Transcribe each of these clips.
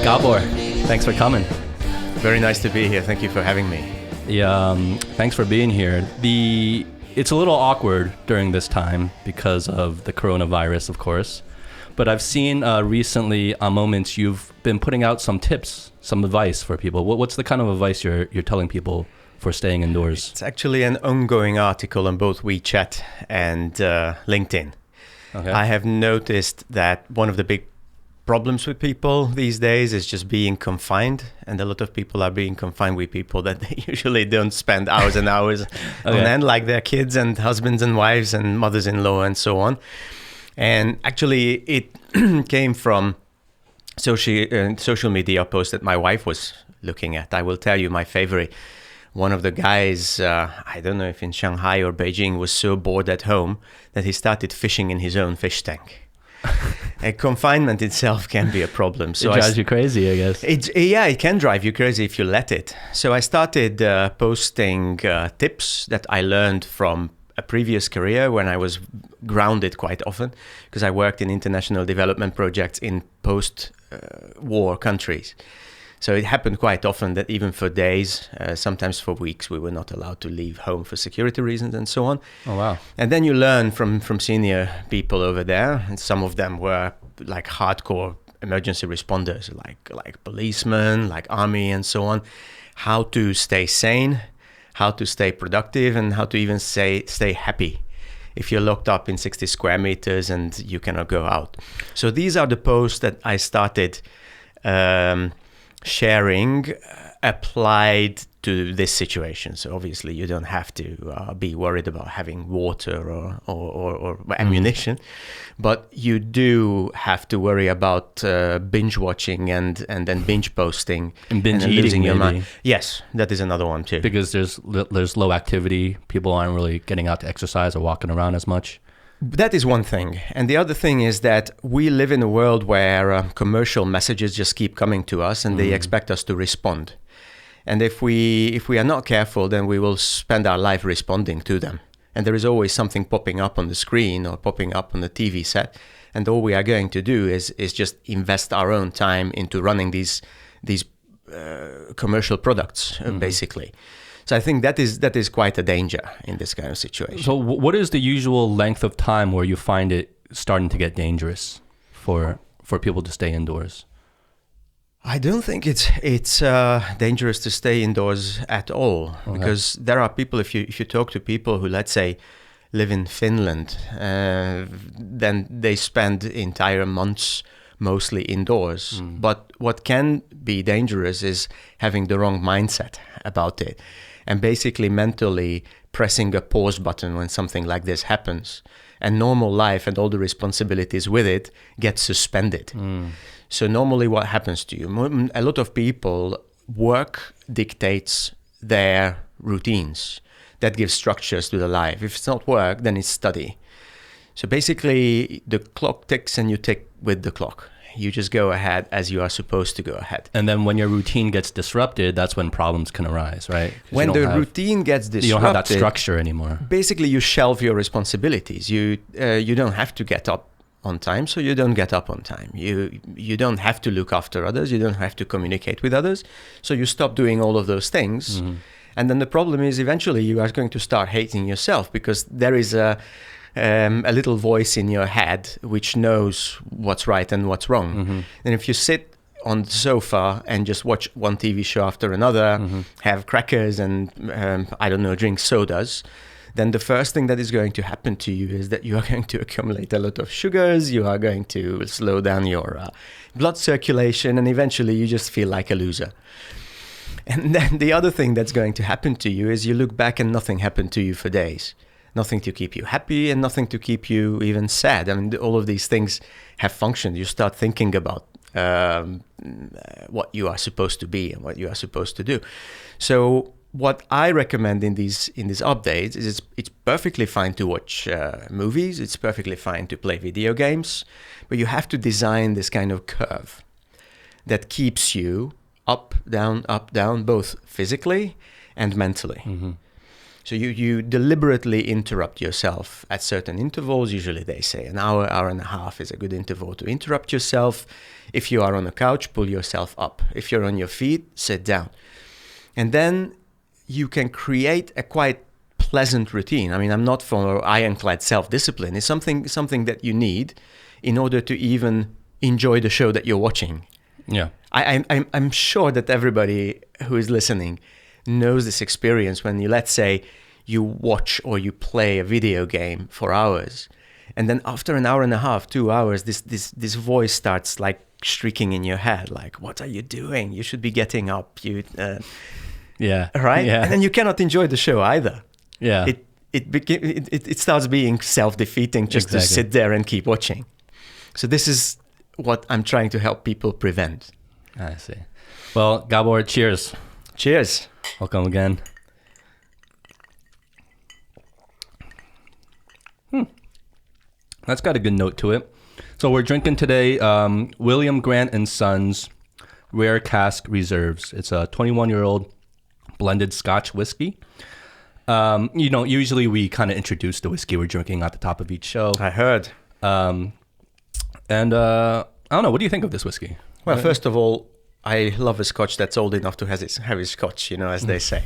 Gabor, thanks for coming. Very nice to be here. Thank you for having me. Yeah, thanks for being here. It's a little awkward during this time because of the coronavirus, of course. But I've seen recently on Moments you've been putting out some tips, some advice for people. What's the kind of advice you're telling people for staying indoors? It's actually an ongoing article on both WeChat and LinkedIn. Okay. I have noticed that one of the big problems with people these days is just being confined, and a lot of people are being confined with people that they usually don't spend hours and hours on end, like their kids and husbands and wives and mothers-in-law and so on. And actually it came from social media post that my wife was looking at. I will tell you my favorite. One of the guys, I don't know if in Shanghai or Beijing, was so bored at home that he started fishing in his own fish tank. And confinement itself can be a problem. So it drives you crazy, I guess. It can drive you crazy if you let it. So I started posting tips that I learned from a previous career when I was grounded quite often, because I worked in international development projects in post-war countries. So it happened quite often that even for days, sometimes for weeks, we were not allowed to leave home for security reasons and so on. Oh, wow. And then you learn from senior people over there, and some of them were like hardcore emergency responders, like policemen, like army and so on, how to stay sane, how to stay productive, and how to even stay happy if you're locked up in 60 square meters and you cannot go out. So these are the posts that I started sharing applied to this situation. So obviously you don't have to be worried about having water or ammunition, but you do have to worry about binge watching and then binge posting and binge then eating, losing your maybe. mind. Yes, that is another one too. Because there's low activity. People aren't really getting out to exercise or walking around as much. That is one thing. And the other thing is that we live in a world where commercial messages just keep coming to us and they expect us to respond. And if we are not careful, then we will spend our life responding to them. And there is always something popping up on the screen or popping up on the TV set. And all we are going to do is just invest our own time into running these commercial products, basically. So I think that is quite a danger in this kind of situation. So what is the usual length of time where you find it starting to get dangerous for people to stay indoors? I don't think it's dangerous to stay indoors at all, because there are people, if you talk to people who, let's say, live in Finland, then they spend entire months mostly indoors. But what can be dangerous is having the wrong mindset about it, and basically mentally pressing a pause button when something like this happens, and normal life and all the responsibilities with it get suspended. So normally what happens to you, a lot of people, work dictates their routines. That gives structures to the life. If it's not work, then it's study. So basically the clock ticks and you tick with the clock. You just go ahead as you are supposed to go ahead. And then when your routine gets disrupted, that's when problems can arise, right? When the routine gets disrupted, you don't have that structure anymore. Basically, you shelve your responsibilities. You don't have to get up on time, so you don't get up on time. You don't have to look after others. You don't have to communicate with others. So you stop doing all of those things. And then the problem is eventually you are going to start hating yourself, because there is a little voice in your head which knows what's right and what's wrong. And if you sit on the sofa and just watch one TV show after another, have crackers and, drink sodas, then the first thing that is going to happen to you is that you are going to accumulate a lot of sugars, you are going to slow down your blood circulation, and eventually you just feel like a loser. And then the other thing that's going to happen to you is you look back and nothing happened to you for days. Nothing to keep you happy and nothing to keep you even sad. I mean, all of these things have functioned. You start thinking about what you are supposed to be and what you are supposed to do. So what I recommend in these updates is it's perfectly fine to watch movies. It's perfectly fine to play video games, but you have to design this kind of curve that keeps you up, down, both physically and mentally. So you deliberately interrupt yourself at certain intervals. Usually they say an hour, hour and a half is a good interval to interrupt yourself. If you are on a couch, pull yourself up. If you're on your feet, sit down. And then you can create a quite pleasant routine. I mean, I'm not for ironclad self-discipline. It's something that you need in order to even enjoy the show that you're watching. Yeah. I'm sure that everybody who is listening knows this experience when you, let's say, you watch or you play a video game for hours, and then after an hour and a half, 2 hours, this voice starts like shrieking in your head, like, "What are you doing? You should be getting up." Yeah. Right. Yeah. And then you cannot enjoy the show either. Yeah. It starts being self-defeating just to sit there and keep watching. So this is what I'm trying to help people prevent. I see. Well, Gabor, cheers. Cheers. Welcome again. That's got a good note to it. So we're drinking today William Grant & Sons Rare Cask Reserves. It's a 21-year-old blended Scotch whiskey. Usually we kind of introduce the whiskey we're drinking at the top of each show. I heard. And I don't know, what do you think of this whiskey? Well, first of all, I love a Scotch that's old enough to have its Scotch, as they say.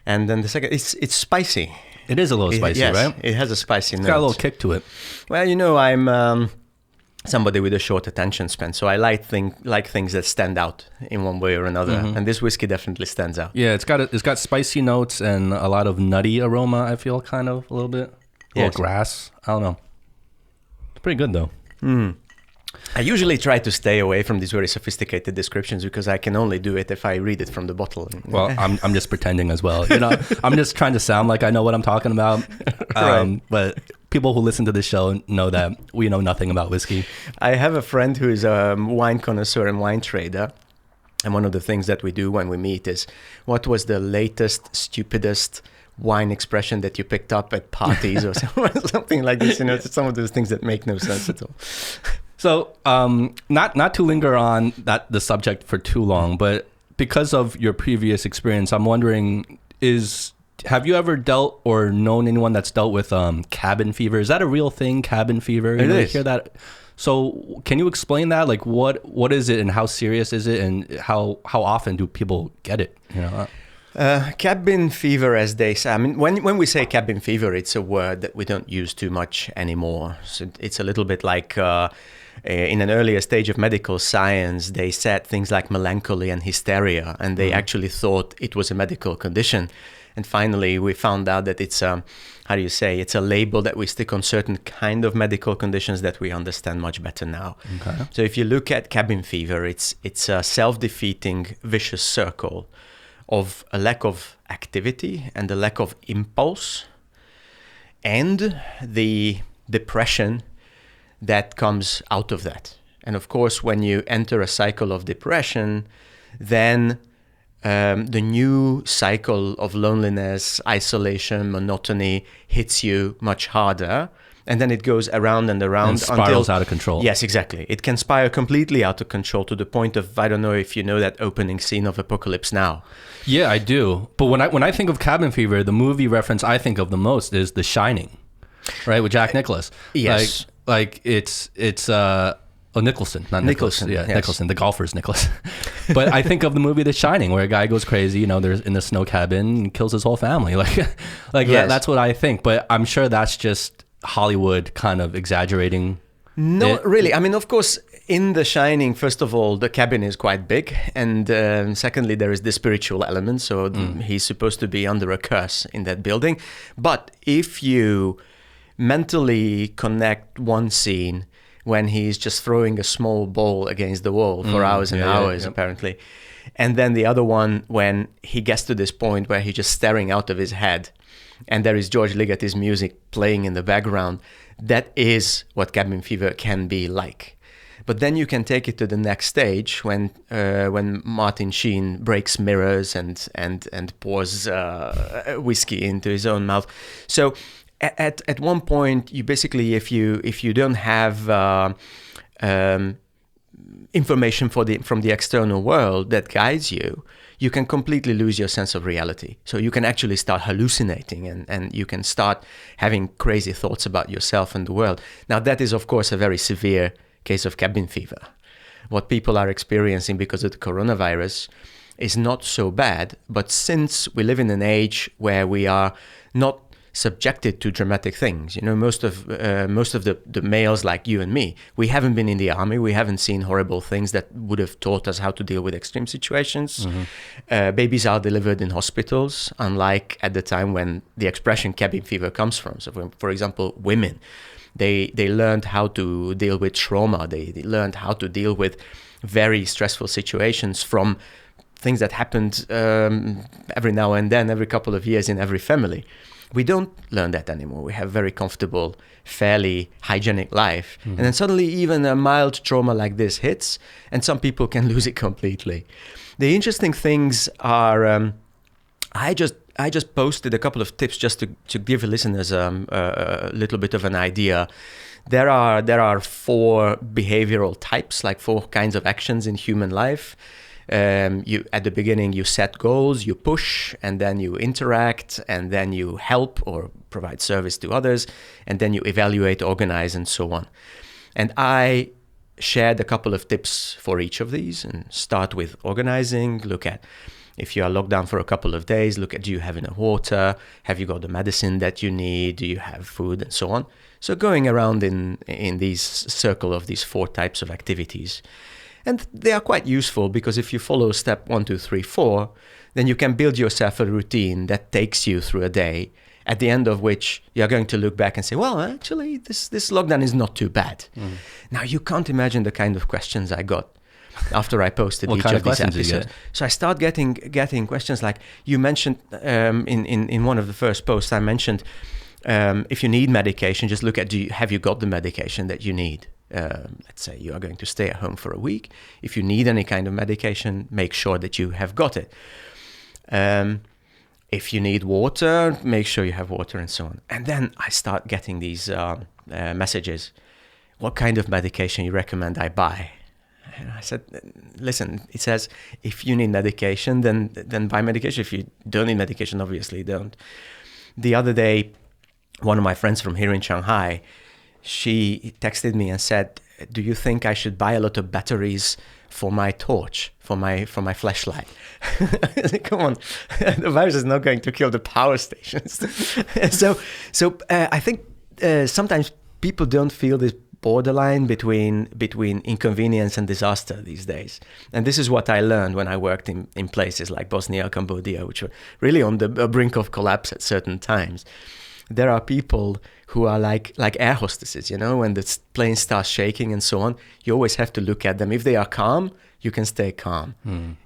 And then the second, it's spicy. It is a little spicy, yes, right? It has a spicy note. It's got a little kick to it. Well, I'm somebody with a short attention span, so I like things that stand out in one way or another. Mm-hmm. And this whiskey definitely stands out. Yeah, it's got spicy notes and a lot of nutty aroma, I feel, kind of, a little bit. A little grass. I don't know. It's pretty good, though. I usually try to stay away from these very sophisticated descriptions because I can only do it if I read it from the bottle. Well, I'm just pretending as well. I'm just trying to sound like I know what I'm talking about. Right. But people who listen to this show know that we know nothing about whiskey. I have a friend who is a wine connoisseur and wine trader. And one of the things that we do when we meet is, what was the latest, stupidest wine expression that you picked up at parties or something like this? Some of those things that make no sense at all. So, not to linger on the subject for too long, but because of your previous experience, I'm wondering, have you ever dealt or known anyone that's dealt with cabin fever? Is that a real thing, cabin fever? It is. Hear that? So, can you explain that? Like, what is it, and how serious is it, and how often do people get it? Cabin fever, as they say. I mean, when we say cabin fever, it's a word that we don't use too much anymore. So it's a little bit like in an earlier stage of medical science, they said things like melancholy and hysteria, and they actually thought it was a medical condition. And finally, we found out that it's it's a label that we stick on certain kind of medical conditions that we understand much better now. Okay. So if you look at cabin fever, it's a self-defeating vicious circle of a lack of activity and a lack of impulse and the depression that comes out of that. And of course, when you enter a cycle of depression, then the new cycle of loneliness, isolation, monotony hits you much harder. And then it goes around and around and spirals out of control. Yes, exactly. It can spiral completely out of control to the point of, I don't know if you know that opening scene of Apocalypse Now. Yeah, I do. But when I think of cabin fever, the movie reference I think of the most is The Shining, right, with Jack Nicklaus. Yes. Like it's Nicholson, not Nicklaus. Nicholson, Yeah, yes. Nicholson, the golfer's Nicklaus. But I think of the movie The Shining, where a guy goes crazy, there's in the snow cabin and kills his whole family. Yes. That's what I think. But I'm sure that's just Hollywood kind of exaggerating. Not really. I mean, of course, in The Shining, first of all, the cabin is quite big. And secondly, there is the spiritual element. So he's supposed to be under a curse in that building. But if you mentally connect one scene when he's just throwing a small ball against the wall for hours and hours, apparently. And then the other one when he gets to this point where he's just staring out of his head and there is George Ligeti's music playing in the background. That is what cabin fever can be like. But then you can take it to the next stage when Martin Sheen breaks mirrors and pours whiskey into his own mouth. So at one point, you basically, if you don't have information from the external world that guides you, you can completely lose your sense of reality. So you can actually start hallucinating, and you can start having crazy thoughts about yourself and the world. Now, that is, of course, a very severe case of cabin fever. What people are experiencing because of the coronavirus is not so bad, but since we live in an age where we are not subjected to dramatic things, most of the males like you and me, we haven't been in the army, we haven't seen horrible things that would have taught us how to deal with extreme situations. Babies are delivered in hospitals, unlike at the time when the expression cabin fever comes from. So for example, women, they learned how to deal with trauma, they learned how to deal with very stressful situations from things that happened every now and then, every couple of years in every family. We don't learn that anymore. We have very comfortable, fairly hygienic life. And then suddenly even a mild trauma like this hits, and some people can lose it completely. The interesting things are, I just posted a couple of tips just to give listeners a little bit of an idea. There are 4 behavioral types, like 4 kinds of actions in human life. You at the beginning you set goals, you push, and then you interact, and then you help or provide service to others, and then you evaluate, organize, and so on. And I shared a couple of tips for each of these, and start with organizing. Look at, if you are locked down for a couple of days, look at, do you have enough water? Have you got the medicine that you need? Do you have food? And so on. So going around in these circle of these 4 types of activities. And they are quite useful because if you follow step 1, 2, 3, 4, then you can build yourself a routine that takes you through a day, at the end of which you're going to look back and say, well, actually, this lockdown is not too bad. Now, you can't imagine the kind of questions I got after I posted each of these episodes. So I start getting questions like, you mentioned in one of the first posts, I mentioned, if you need medication, just look at, have you got the medication that you need? Let's say you are going to stay at home for a week. If you need any kind of medication, make sure that you have got it. If you need water, make sure you have water, and so on. And then I start getting these messages. What kind of medication you recommend I buy? And I said, listen, it says if you need medication, then buy medication. If you don't need medication, obviously don't. The other day, one of my friends from here in Shanghai, she texted me and said, do you think I should buy a lot of batteries for my torch, for my flashlight? I said, come on, the virus is not going to kill the power stations. So I think sometimes people don't feel this borderline between inconvenience and disaster these days. And this is what I learned when I worked in places like Bosnia, Cambodia, which were really on the brink of collapse at certain times. There are people who are like air hostesses, when the plane starts shaking and so on, you always have to look at them. If they are calm, you can stay calm.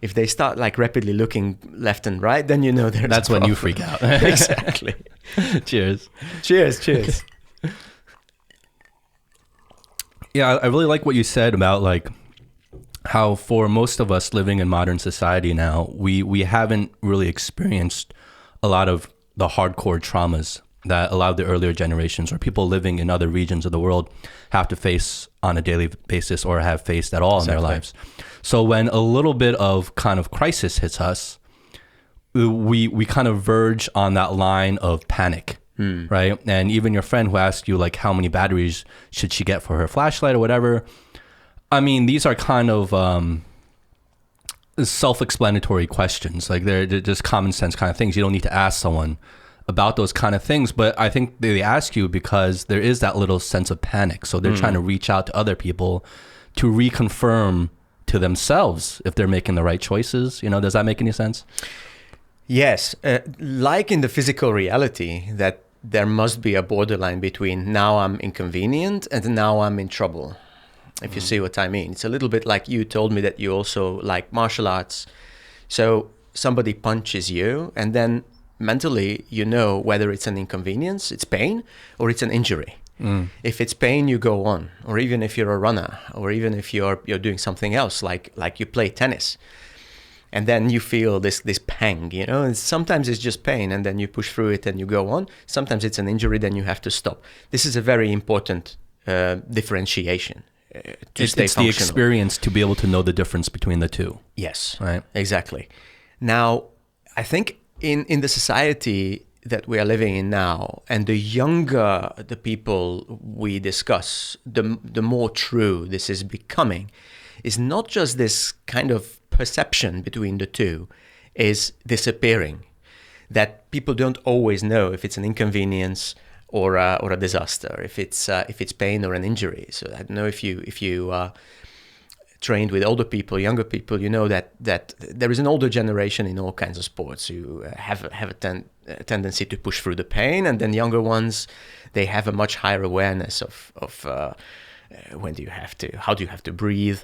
If they start rapidly looking left and right, then that's when you freak out. Exactly. Cheers. Cheers. Yeah, I really like what you said about how for most of us living in modern society now, we haven't really experienced a lot of the hardcore traumas that a lot of the earlier generations or people living in other regions of the world have to face on a daily basis or have faced at all in their lives. So when a little bit of kind of crisis hits us, we kind of verge on that line of panic, right? And even your friend who asked you how many batteries should she get for her flashlight or whatever, I mean, these are kind of self-explanatory questions. They're just common sense kind of things. You don't need to ask someone about those kind of things, but I think they ask you because there is that little sense of panic. So they're trying to reach out to other people to reconfirm to themselves if they're making the right choices. Does that make any sense? Yes. Like in the physical reality, that there must be a borderline between now I'm inconvenient and now I'm in trouble, if you see what I mean. It's a little bit like you told me that you also like martial arts. So somebody punches you and then mentally, whether it's an inconvenience, it's pain, or it's an injury. If it's pain, you go on. Or even if you're a runner, or even if you're doing something else, like you play tennis, and then you feel this pang, and sometimes it's just pain, and then you push through it and you go on. Sometimes it's an injury, then you have to stop. This is a very important differentiation to stay functional. It's the experience to be able to know the difference between the two. Yes, right. Exactly. Now, I think in the society that we are living in now, and the younger the people we discuss, the more true this is becoming, is not just this kind of perception between the two is disappearing, that people don't always know if it's an inconvenience or a disaster, if it's pain or an injury. So I don't know if you trained with older people, younger people, you know that there is an older generation in all kinds of sports who have a tendency to push through the pain, and then younger ones, they have a much higher awareness of when do you have to, how do you have to breathe.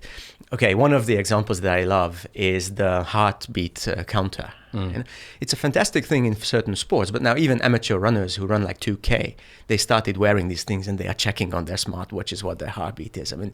Okay, one of the examples that I love is the heartbeat counter. And it's a fantastic thing in certain sports, but now even amateur runners who run like 2K, they started wearing these things and they are checking on their smartwatches what their heartbeat is. I mean,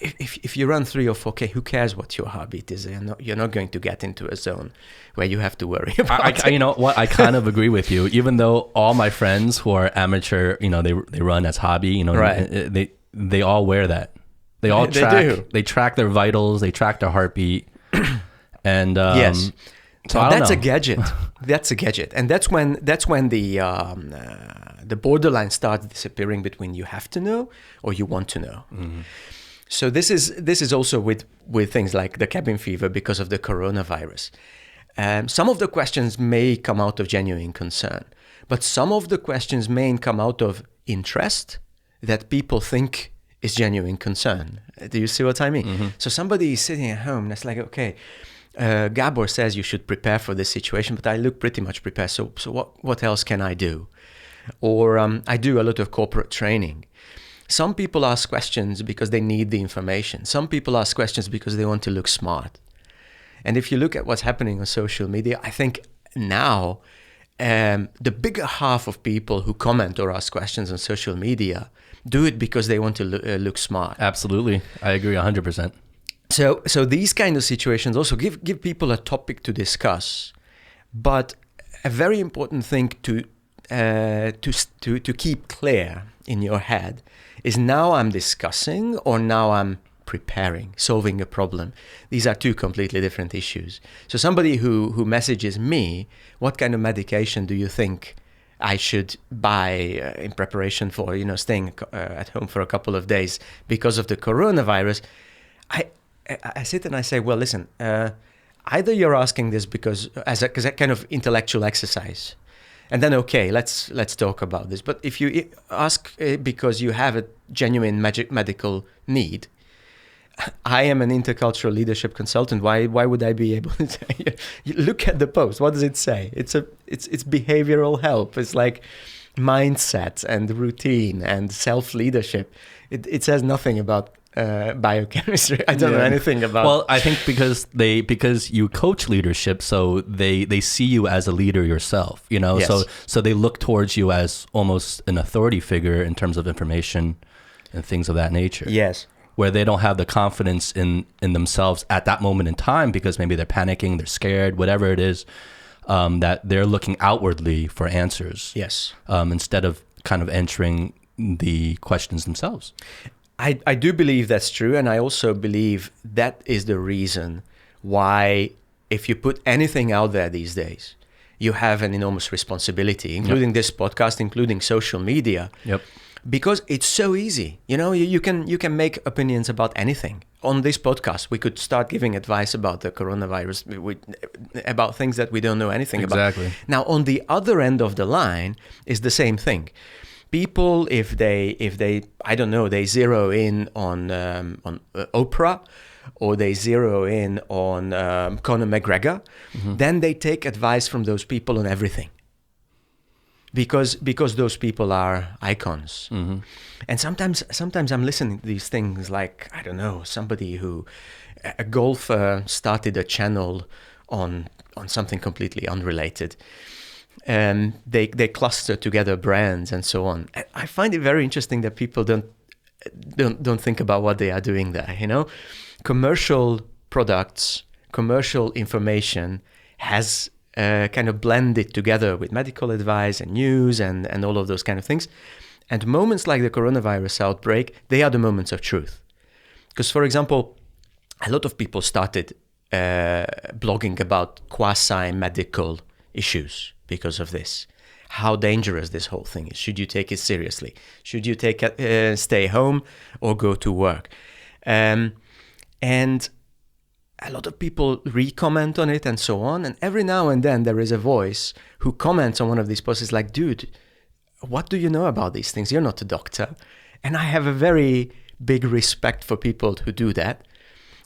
if you run 3 or 4K, who cares what your heartbeat is? You're not going to get into a zone where you have to worry about it. You know what? I kind of agree with you. Even though all my friends who are amateur, you know, they run as hobby, you know, right. They all wear that. They all track. They do. They track their vitals. They track their heartbeat. And yes. So that's a gadget. That's a gadget, and that's when the borderline starts disappearing between you have to know or you want to know. Mm-hmm. So this is also with things like the cabin fever because of the coronavirus. Some of the questions may come out of genuine concern, but some of the questions may come out of interest that people think is genuine concern. Do you see what I mean? Mm-hmm. So somebody is sitting at home and it's like, okay, Gabor says you should prepare for this situation, but I look pretty much prepared. So what else can I do? Or I do a lot of corporate training. Some people ask questions because they need the information. Some people ask questions because they want to look smart. And if you look at what's happening on social media, I think now the bigger half of people who comment or ask questions on social media do it because they want to look smart. Absolutely. I agree 100%. So these kind of situations also give people a topic to discuss. But a very important thing to keep clear in your head is now I'm discussing or now I'm preparing, solving a problem. These are two completely different issues. So somebody who messages me, what kind of medication do you think I should buy in preparation for, staying at home for a couple of days because of the coronavirus? I sit and I say, well, listen, either you're asking this because as a kind of intellectual exercise, and then, okay, let's talk about this. But if you ask because you have a genuine medical need, I am an intercultural leadership consultant. Why would I be able to say? Look at the post. What does it say? It's behavioral help. It's like mindset and routine and self-leadership. It says nothing about biochemistry. I don't know anything about. Well, I think because you coach leadership, so they see you as a leader yourself. Yes. So they look towards you as almost an authority figure in terms of information and things of that nature. Yes. Where they don't have the confidence in themselves at that moment in time because maybe they're panicking, they're scared, whatever it is, that they're looking outwardly for answers. Yes. Instead of kind of answering the questions themselves. I do believe that's true, and I also believe that is the reason why if you put anything out there these days, you have an enormous responsibility, including this podcast, including social media. Yep. Because it's so easy. You can make opinions about anything. On this podcast, we could start giving advice about the coronavirus, about things that we don't know anything about. Exactly. Now, on the other end of the line is the same thing. People, if they I don't know, they zero in on Oprah, or they zero in on Conor McGregor, then they take advice from those people on everything. Because those people are icons. Mm-hmm. And sometimes I'm listening to these things like, I don't know, a golfer started a channel on something completely unrelated. And they cluster together brands and so on. I find it very interesting that people don't think about what they are doing there. Commercial products, commercial information has kind of blended together with medical advice and news and all of those kind of things. And moments like the coronavirus outbreak, they are the moments of truth. Because, for example, a lot of people started blogging about quasi-medical issues because of this. How dangerous this whole thing is. Should you take it seriously? Should you stay home or go to work? And a lot of people re-comment on it and so on. And every now and then there is a voice who comments on one of these posts. It's like, dude, what do you know about these things? You're not a doctor. And I have a very big respect for people who do that,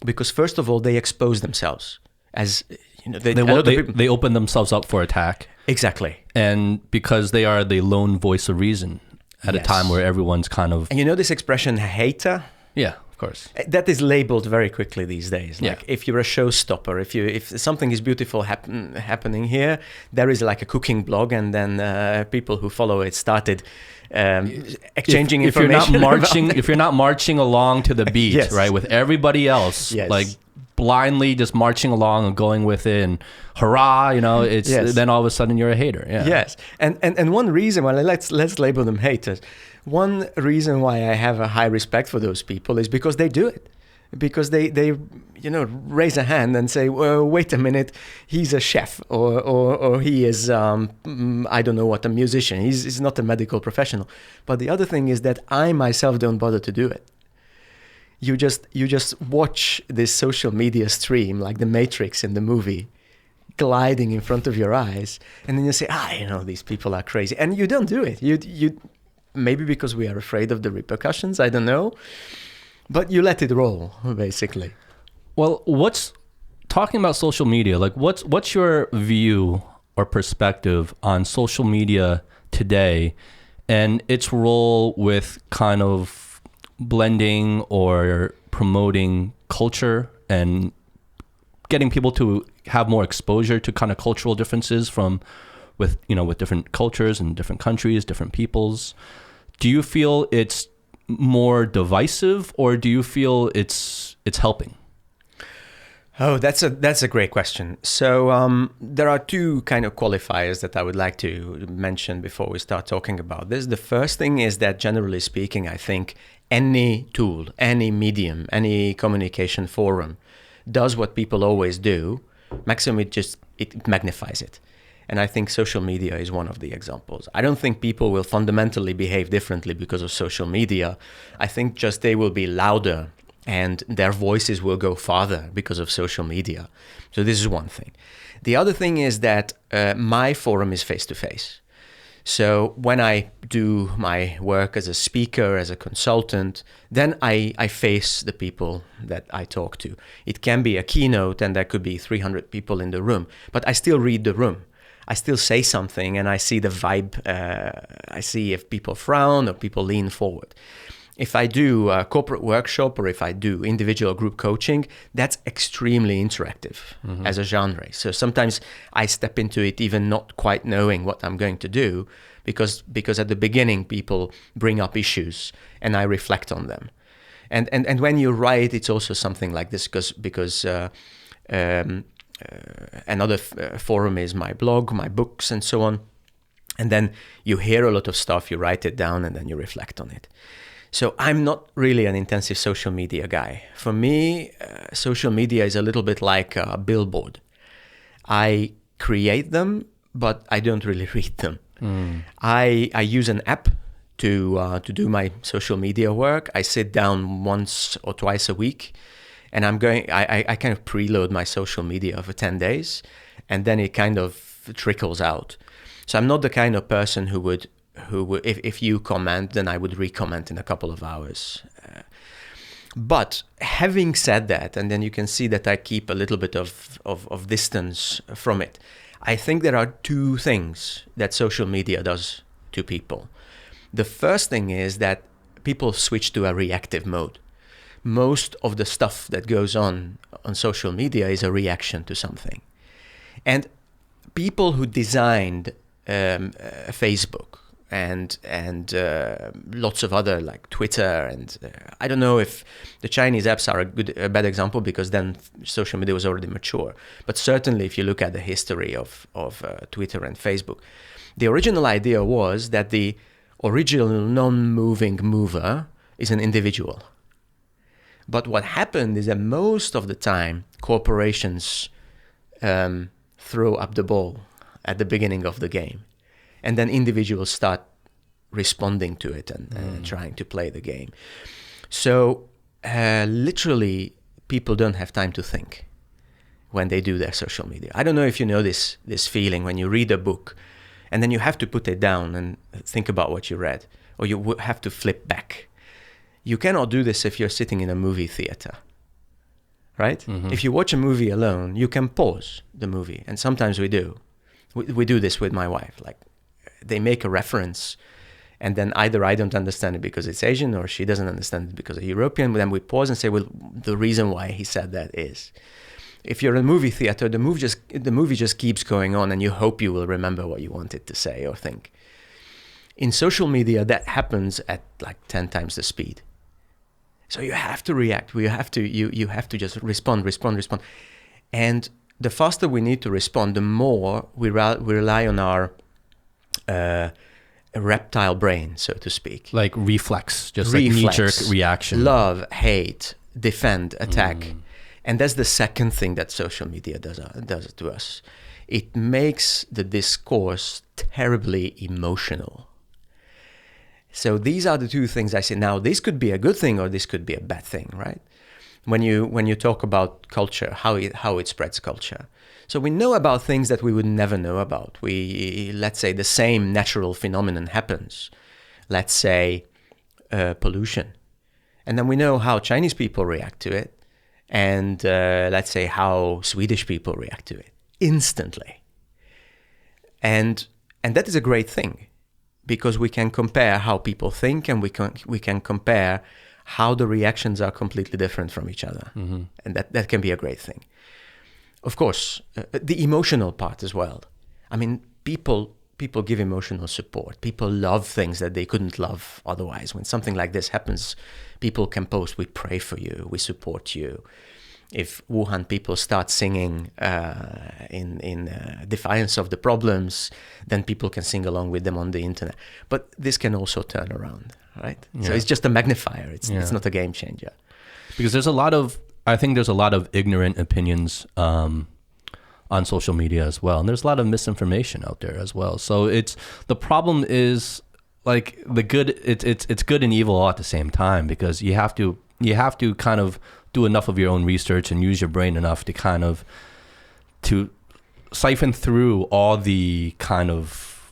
because first of all, they expose themselves. As you know, they open themselves up for attack. Exactly. And because they are the lone voice of reason at a time where everyone's kind of... And you know this expression, hater? Yeah, of course. That is labeled very quickly these days. Like if you're a showstopper, if something is beautiful happening here, there is like a cooking blog, and then people who follow it started exchanging information. If you're not marching along to the beat, right, with everybody else, like blindly just marching along and going with it and hurrah, you know, it's then all of a sudden you're a hater. Yeah. Yes. And one reason why let's label them haters. One reason why I have a high respect for those people is because they do it. Because they raise a hand and say, well, wait a minute, he's a chef or he is I don't know what, a musician. He's not a medical professional. But the other thing is that I myself don't bother to do it. You just watch this social media stream like the Matrix in the movie gliding in front of your eyes, and then you say, these people are crazy, and you don't do it. You maybe because we are afraid of the repercussions, I don't know, but you let it roll basically. Well, talking about social media, like what's your view or perspective on social media today and its role with kind of blending or promoting culture and getting people to have more exposure to kind of cultural differences with different cultures and different countries, different peoples? Do you feel it's more divisive, or do you feel it's helping? Oh, that's a great question. So there are two kind of qualifiers that I would like to mention before we start talking about this. The first thing is that generally speaking, I think any tool, any medium, any communication forum does what people always do. Maximum, it magnifies it. And I think social media is one of the examples. I don't think people will fundamentally behave differently because of social media. I think just they will be louder and their voices will go farther because of social media. So this is one thing. The other thing is that my forum is face-to-face. So when I do my work as a speaker, as a consultant, then I face the people that I talk to. It can be a keynote and there could be 300 people in the room, but I still read the room. I still say something and I see the vibe. I see if people frown or people lean forward. If I do a corporate workshop or if I do individual group coaching, that's extremely interactive as a genre. So sometimes I step into it even not quite knowing what I'm going to do because at the beginning people bring up issues and I reflect on them. And when you write, it's also something like this because another forum is my blog, my books and so on. And then you hear a lot of stuff, you write it down and then you reflect on it. So I'm not really an intensive social media guy. For me, social media is a little bit like a billboard. I create them, but I don't really read them. I use an app to do my social media work. I sit down once or twice a week, and I kind of preload my social media for 10 days, and then it kind of trickles out. So I'm not the kind of person who would if you comment, then I would re-comment in a couple of hours. But having said that, and then you can see that I keep a little bit of distance from it, I think there are two things that social media does to people. The first thing is that people switch to a reactive mode. Most of the stuff that goes on social media is a reaction to something. And people who designed Facebook and lots of other like Twitter and I don't know if the Chinese apps are a bad example because then social media was already mature. But certainly if you look at the history of Twitter and Facebook, the original idea was that the original non-moving mover is an individual. But what happened is that most of the time, corporations throw up the ball at the beginning of the game. And then individuals start responding to it and trying to play the game. So literally, people don't have time to think when they do their social media. I don't know if you know this feeling when you read a book and then you have to put it down and think about what you read, or you have to flip back. You cannot do this if you're sitting in a movie theater, right? Mm-hmm. If you watch a movie alone, you can pause the movie, and sometimes we do. We do this with my wife. Like, they make a reference, and then either I don't understand it because it's Asian, or she doesn't understand it because it's European. Then we pause and say, well, the reason why he said that is. If you're in a movie theater, the movie just keeps going on, and you hope you will remember what you wanted to say or think. In social media, that happens at like 10 times the speed. So you have to react. You have to just respond. And the faster we need to respond, the more we rely on our reptile brain, so to speak. Like reflex, just like knee-jerk reaction. Love, hate, defend, attack. And that's the second thing that social media does to us. It makes the discourse terribly emotional. So these are the two things I say. Now, this could be a good thing or this could be a bad thing, right? When you talk about culture, how it spreads culture. So we know about things that we would never know about. Let's say the same natural phenomenon happens. Let's say pollution. And then we know how Chinese people react to it. And let's say how Swedish people react to it instantly. And that is a great thing, because we can compare how people think, and we can compare how the reactions are completely different from each other. Mm-hmm. And that can be a great thing. Of course, the emotional part as well. I mean, people give emotional support. People love things that they couldn't love otherwise. When something like this happens, people can post, we pray for you, we support you. If Wuhan people start singing in defiance of the problems, then people can sing along with them on the internet. But this can also turn around, right? Yeah. So it's just a magnifier. It's not a game changer. Because I think there's a lot of ignorant opinions on social media as well. And there's a lot of misinformation out there as well. So the problem is like it's good and evil all at the same time, because you have to kind of do enough of your own research and use your brain enough to kind of to siphon through all the kind of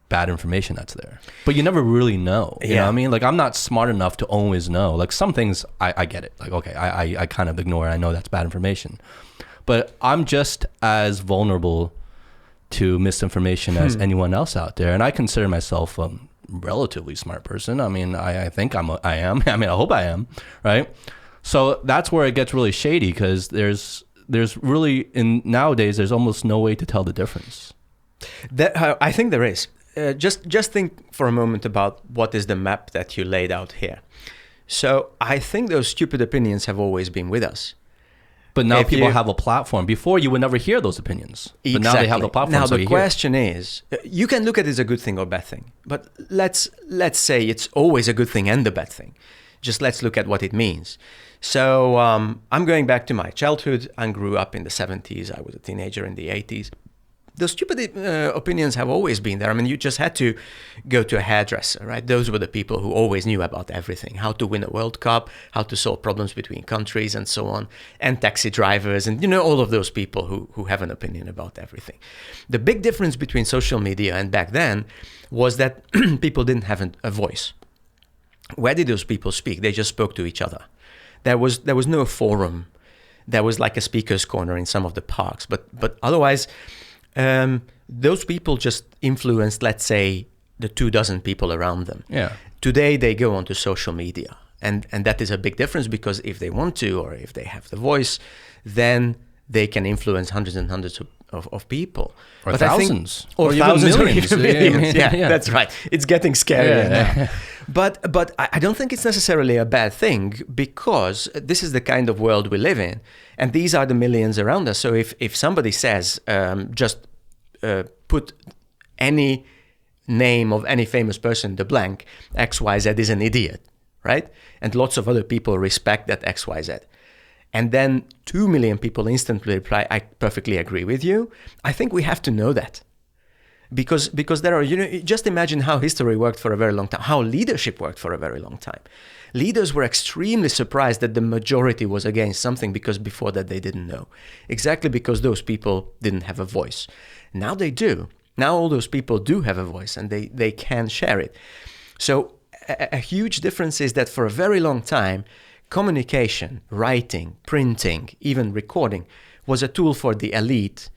bad information that's there. But you never really know. You know what I mean? Like, I'm not smart enough to always know. Like, some things I get it. Like, okay, I kind of ignore it. I know that's bad information. But I'm just as vulnerable to misinformation as anyone else out there. And I consider myself a relatively smart person. I mean, I think I am. I mean, I hope I am, right? So that's where it gets really shady, because there's really, nowadays, there's almost no way to tell the difference. I think there is. Just think for a moment about what is the map that you laid out here. So I think those stupid opinions have always been with us. But now people have a platform. Before, you would never hear those opinions. Exactly. But now they have the platform. Now the question is, you can look at it as a good thing or bad thing. But let's say it's always a good thing and a bad thing. Just let's look at what it means. So I'm going back to my childhood. I grew up in the 70s. I was a teenager in the 80s. Those stupid opinions have always been there. I mean, you just had to go to a hairdresser, right? Those were the people who always knew about everything, how to win a World Cup, how to solve problems between countries and so on, and taxi drivers, and all of those people who have an opinion about everything. The big difference between social media and back then was that people didn't have a voice. Where did those people speak? They just spoke to each other. There was no forum. There was like a speaker's corner in some of the parks, but otherwise, those people just influenced, let's say, the 24 people around them. Yeah. Today they go onto social media, and that is a big difference, because if they want to, or if they have the voice, then they can influence hundreds and hundreds of people, or thousands, or thousands, or even millions. Yeah, that's right. It's getting scarier now. But I don't think it's necessarily a bad thing, because this is the kind of world we live in, and these are the millions around us. So if somebody says, just put any name of any famous person, the blank, XYZ is an idiot, right? And lots of other people respect that XYZ. And then 2 million people instantly reply, I perfectly agree with you. I think we have to know that. Because there are, just imagine how history worked for a very long time, how leadership worked for a very long time. Leaders were extremely surprised that the majority was against something because before that they didn't know. Exactly because those people didn't have a voice. Now they do. Now all those people do have a voice and they can share it. So a huge difference is that for a very long time, communication, writing, printing, even recording was a tool for the elite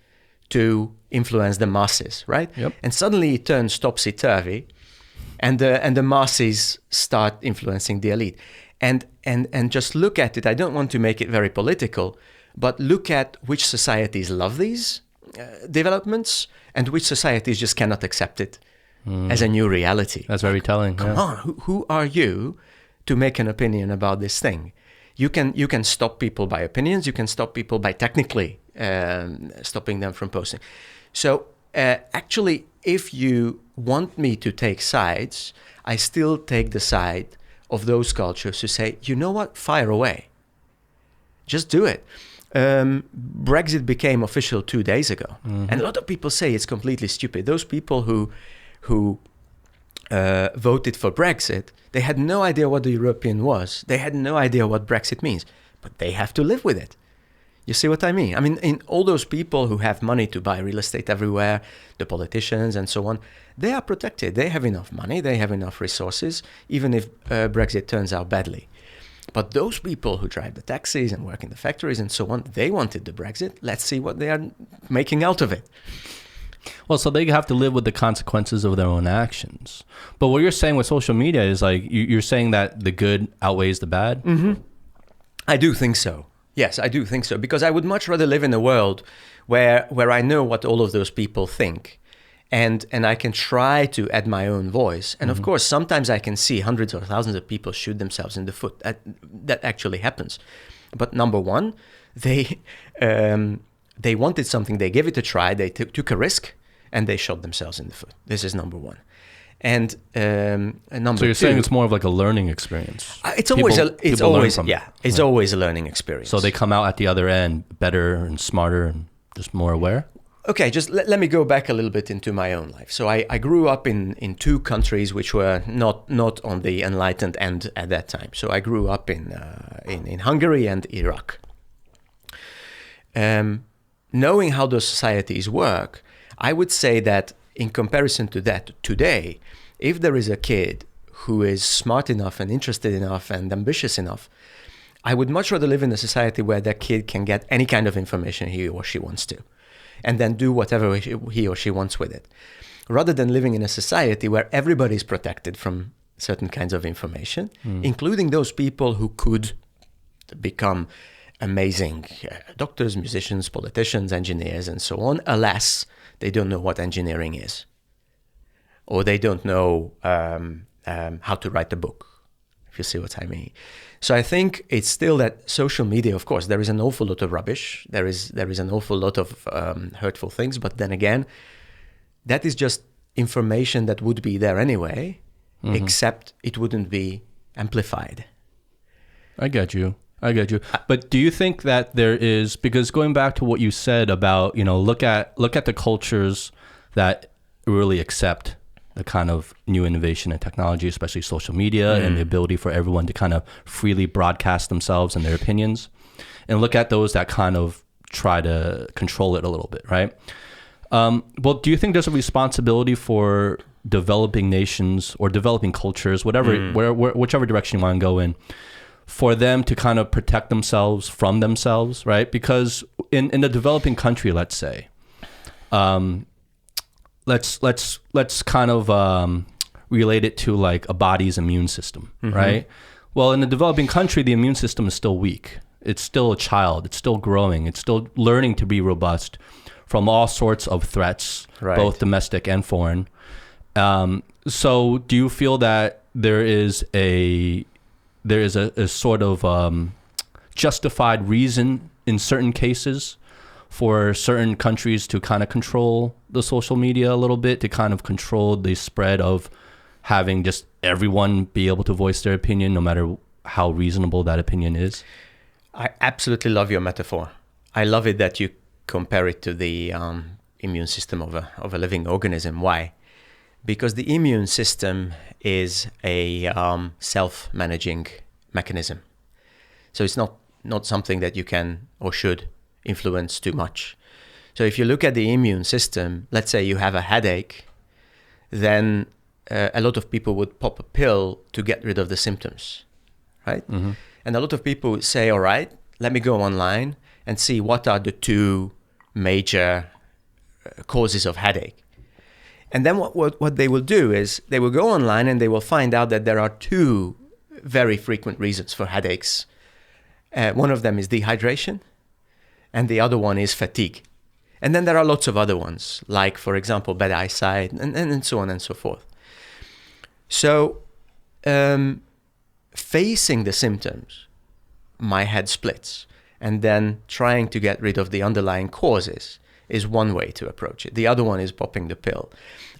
to influence the masses, right? Yep. And suddenly it turns topsy-turvy, and the masses start influencing the elite. And just look at it. I don't want to make it very political, but look at which societies love these developments and which societies just cannot accept it as a new reality. That's very telling. Come on, who are you to make an opinion about this thing? You can stop people by opinions. You can stop people by technically stopping them from posting. So actually, if you want me to take sides, I still take the side of those cultures who say, you know what, fire away. Just do it. Brexit became official 2 days ago. Mm-hmm. And a lot of people say it's completely stupid. Those people who voted for Brexit, they had no idea what the European was. They had no idea what Brexit means, but they have to live with it. You see what I mean? I mean, in all those people who have money to buy real estate everywhere, the politicians and so on, they are protected. They have enough money. They have enough resources, even if Brexit turns out badly. But those people who drive the taxis and work in the factories and so on, they wanted the Brexit. Let's see what they are making out of it. Well, so they have to live with the consequences of their own actions. But what you're saying with social media is like, you're saying that the good outweighs the bad? Mm-hmm. I do think so. Yes, I do think so. Because I would much rather live in a world where I know what all of those people think. And I can try to add my own voice. And of course, sometimes I can see hundreds or thousands of people shoot themselves in the foot. That actually happens. But number one, they wanted something, they gave it a try, they took a risk, and they shot themselves in the foot. This is number one. And number So you're two, saying it's more of like a learning experience. It's always Right. always a learning experience. So they come out at the other end better and smarter and just more aware? Okay, just let me go back a little bit into my own life. So I grew up in two countries which were not on the enlightened end at that time. So I grew up in Hungary and Iraq. Knowing how those societies work, I would say that in comparison to that, today, if there is a kid who is smart enough and interested enough and ambitious enough, I would much rather live in a society where that kid can get any kind of information he or she wants to, and then do whatever he or she wants with it, rather than living in a society where everybody is protected from certain kinds of information, including those people who could become amazing doctors, musicians, politicians, engineers, and so on. Alas, they don't know what engineering is, or they don't know how to write a book, if you see what I mean. So I think it's still that social media, of course, there is an awful lot of rubbish. There is an awful lot of hurtful things. But then again, that is just information that would be there anyway, except it wouldn't be amplified. I get you. But do you think that there is, because going back to what you said about, look at the cultures that really accept the kind of new innovation and technology, especially social media and the ability for everyone to kind of freely broadcast themselves and their opinions, and look at those that kind of try to control it a little bit, right? Well, do you think there's a responsibility for developing nations or developing cultures, whichever direction you want to go in, for them to kind of protect themselves from themselves, right? Because in a developing country, let's say, let's kind of relate it to like a body's immune system, right? Well, in a developing country, the immune system is still weak. It's still a child. It's still growing. It's still learning to be robust from all sorts of threats, both domestic and foreign. So do you feel that there is a sort of justified reason in certain cases for certain countries to kind of control the social media a little bit, to kind of control the spread of having just everyone be able to voice their opinion, no matter how reasonable that opinion is? I absolutely love your metaphor. I love it that you compare it to the immune system of a living organism. Why? Because the immune system is a self-managing mechanism. So it's not something that you can or should influence too much. So if you look at the immune system, let's say you have a headache, then a lot of people would pop a pill to get rid of the symptoms, right? Mm-hmm. And a lot of people would say, all right, let me go online and see what are the two major causes of headache. And then what they will do is they will go online and they will find out that there are two very frequent reasons for headaches. One of them is dehydration, and the other one is fatigue. And then there are lots of other ones, like, for example, bad eyesight, and so on and so forth. So facing the symptoms, my head splits, and then trying to get rid of the underlying causes is one way to approach it. The other one is popping the pill.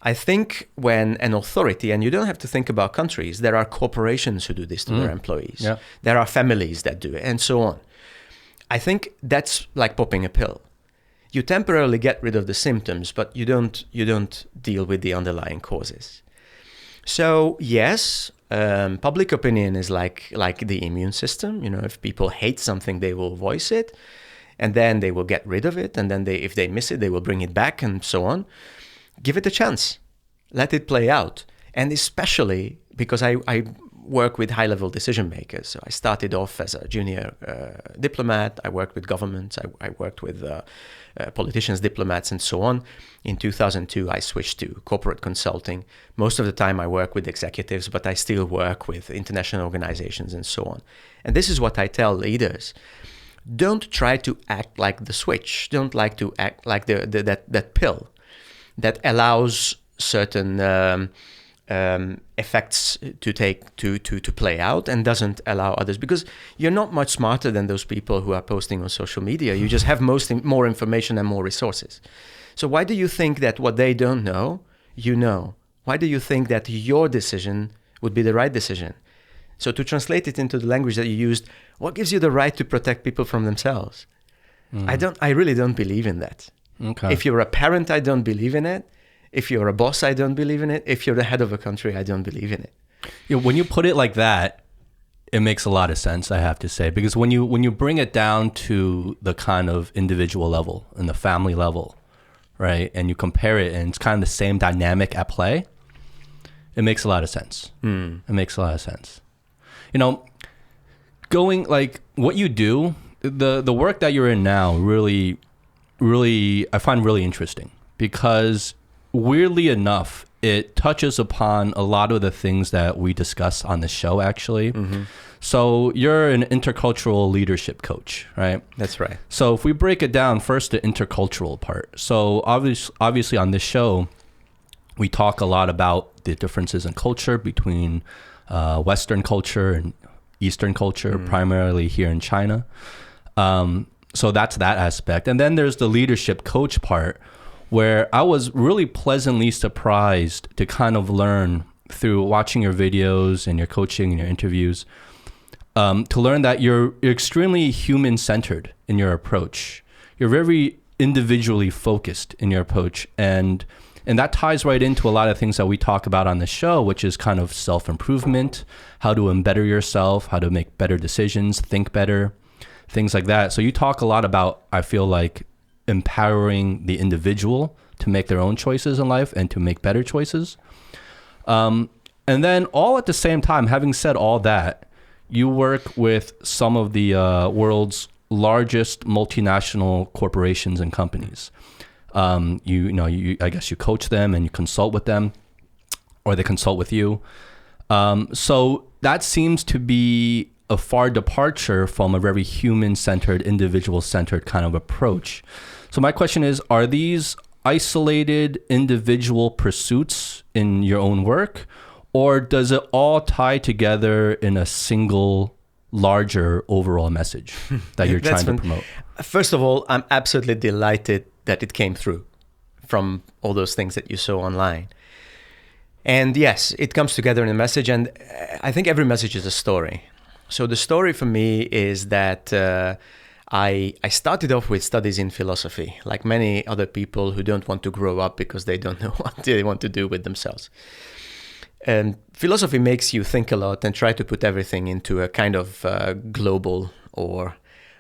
I think when an authority, and you don't have to think about countries, there are corporations who do this to their employees. Yeah. There are families that do it, and so on. I think that's like popping a pill. You temporarily get rid of the symptoms, but you don't deal with the underlying causes. So yes, public opinion is like the immune system. You know, if people hate something, they will voice it, and then they will get rid of it, and then if they miss it, they will bring it back, and so on. Give it a chance. Let it play out. And especially because I work with high-level decision makers. So I started off as a junior diplomat. I worked with governments. I worked with politicians, diplomats, and so on. In 2002, I switched to corporate consulting. Most of the time, I work with executives, but I still work with international organizations and so on. And this is what I tell leaders. Don't try to act like the switch. Don't like to act like that pill that allows certain effects to play out and doesn't allow others, because you're not much smarter than those people who are posting on social media. You just have more information and more resources. So why do you think that what they don't know, you know? Why do you think that your decision would be the right decision? So to translate it into the language that you used, what gives you the right to protect people from themselves? I really don't believe in that. Okay. If you're a parent, I don't believe in it. If you're a boss, I don't believe in it. If you're the head of a country, I don't believe in it. Yeah, when you put it like that, it makes a lot of sense, I have to say, because when you bring it down to the kind of individual level and the family level, right, and you compare it, and it's kind of the same dynamic at play, it makes a lot of sense. It makes a lot of sense. You know, going like what you do, the work that you're in now really I find really interesting, because weirdly enough, it touches upon a lot of the things that we discuss on the show, actually. Mm-hmm. So you're an intercultural leadership coach, right? That's right. So if we break it down, first the intercultural part. So obviously on this show, we talk a lot about the differences in culture between Western culture and Eastern culture, primarily here in China. So that's that aspect. And then there's the leadership coach part, where I was really pleasantly surprised to kind of learn through watching your videos and your coaching and your interviews, to learn that you're extremely human-centered in your approach. You're very individually focused in your approach. And that ties right into a lot of things that we talk about on the show, which is kind of self-improvement, how to better yourself, how to make better decisions, think better, things like that. So you talk a lot about, I feel like, empowering the individual to make their own choices in life and to make better choices. And then all at the same time, having said all that, you work with some of the world's largest multinational corporations and companies. I guess you coach them and you consult with them, or they consult with you. So that seems to be a far departure from a very human-centered, individual-centered kind of approach. So my question is, are these isolated individual pursuits in your own work, or does it all tie together in a single, larger overall message that you're trying to promote? First of all, I'm absolutely delighted that it came through from all those things that you saw online. And yes, it comes together in a message, and I think every message is a story. So the story for me is that I started off with studies in philosophy, like many other people who don't want to grow up because they don't know what they want to do with themselves. And philosophy makes you think a lot and try to put everything into a kind of global or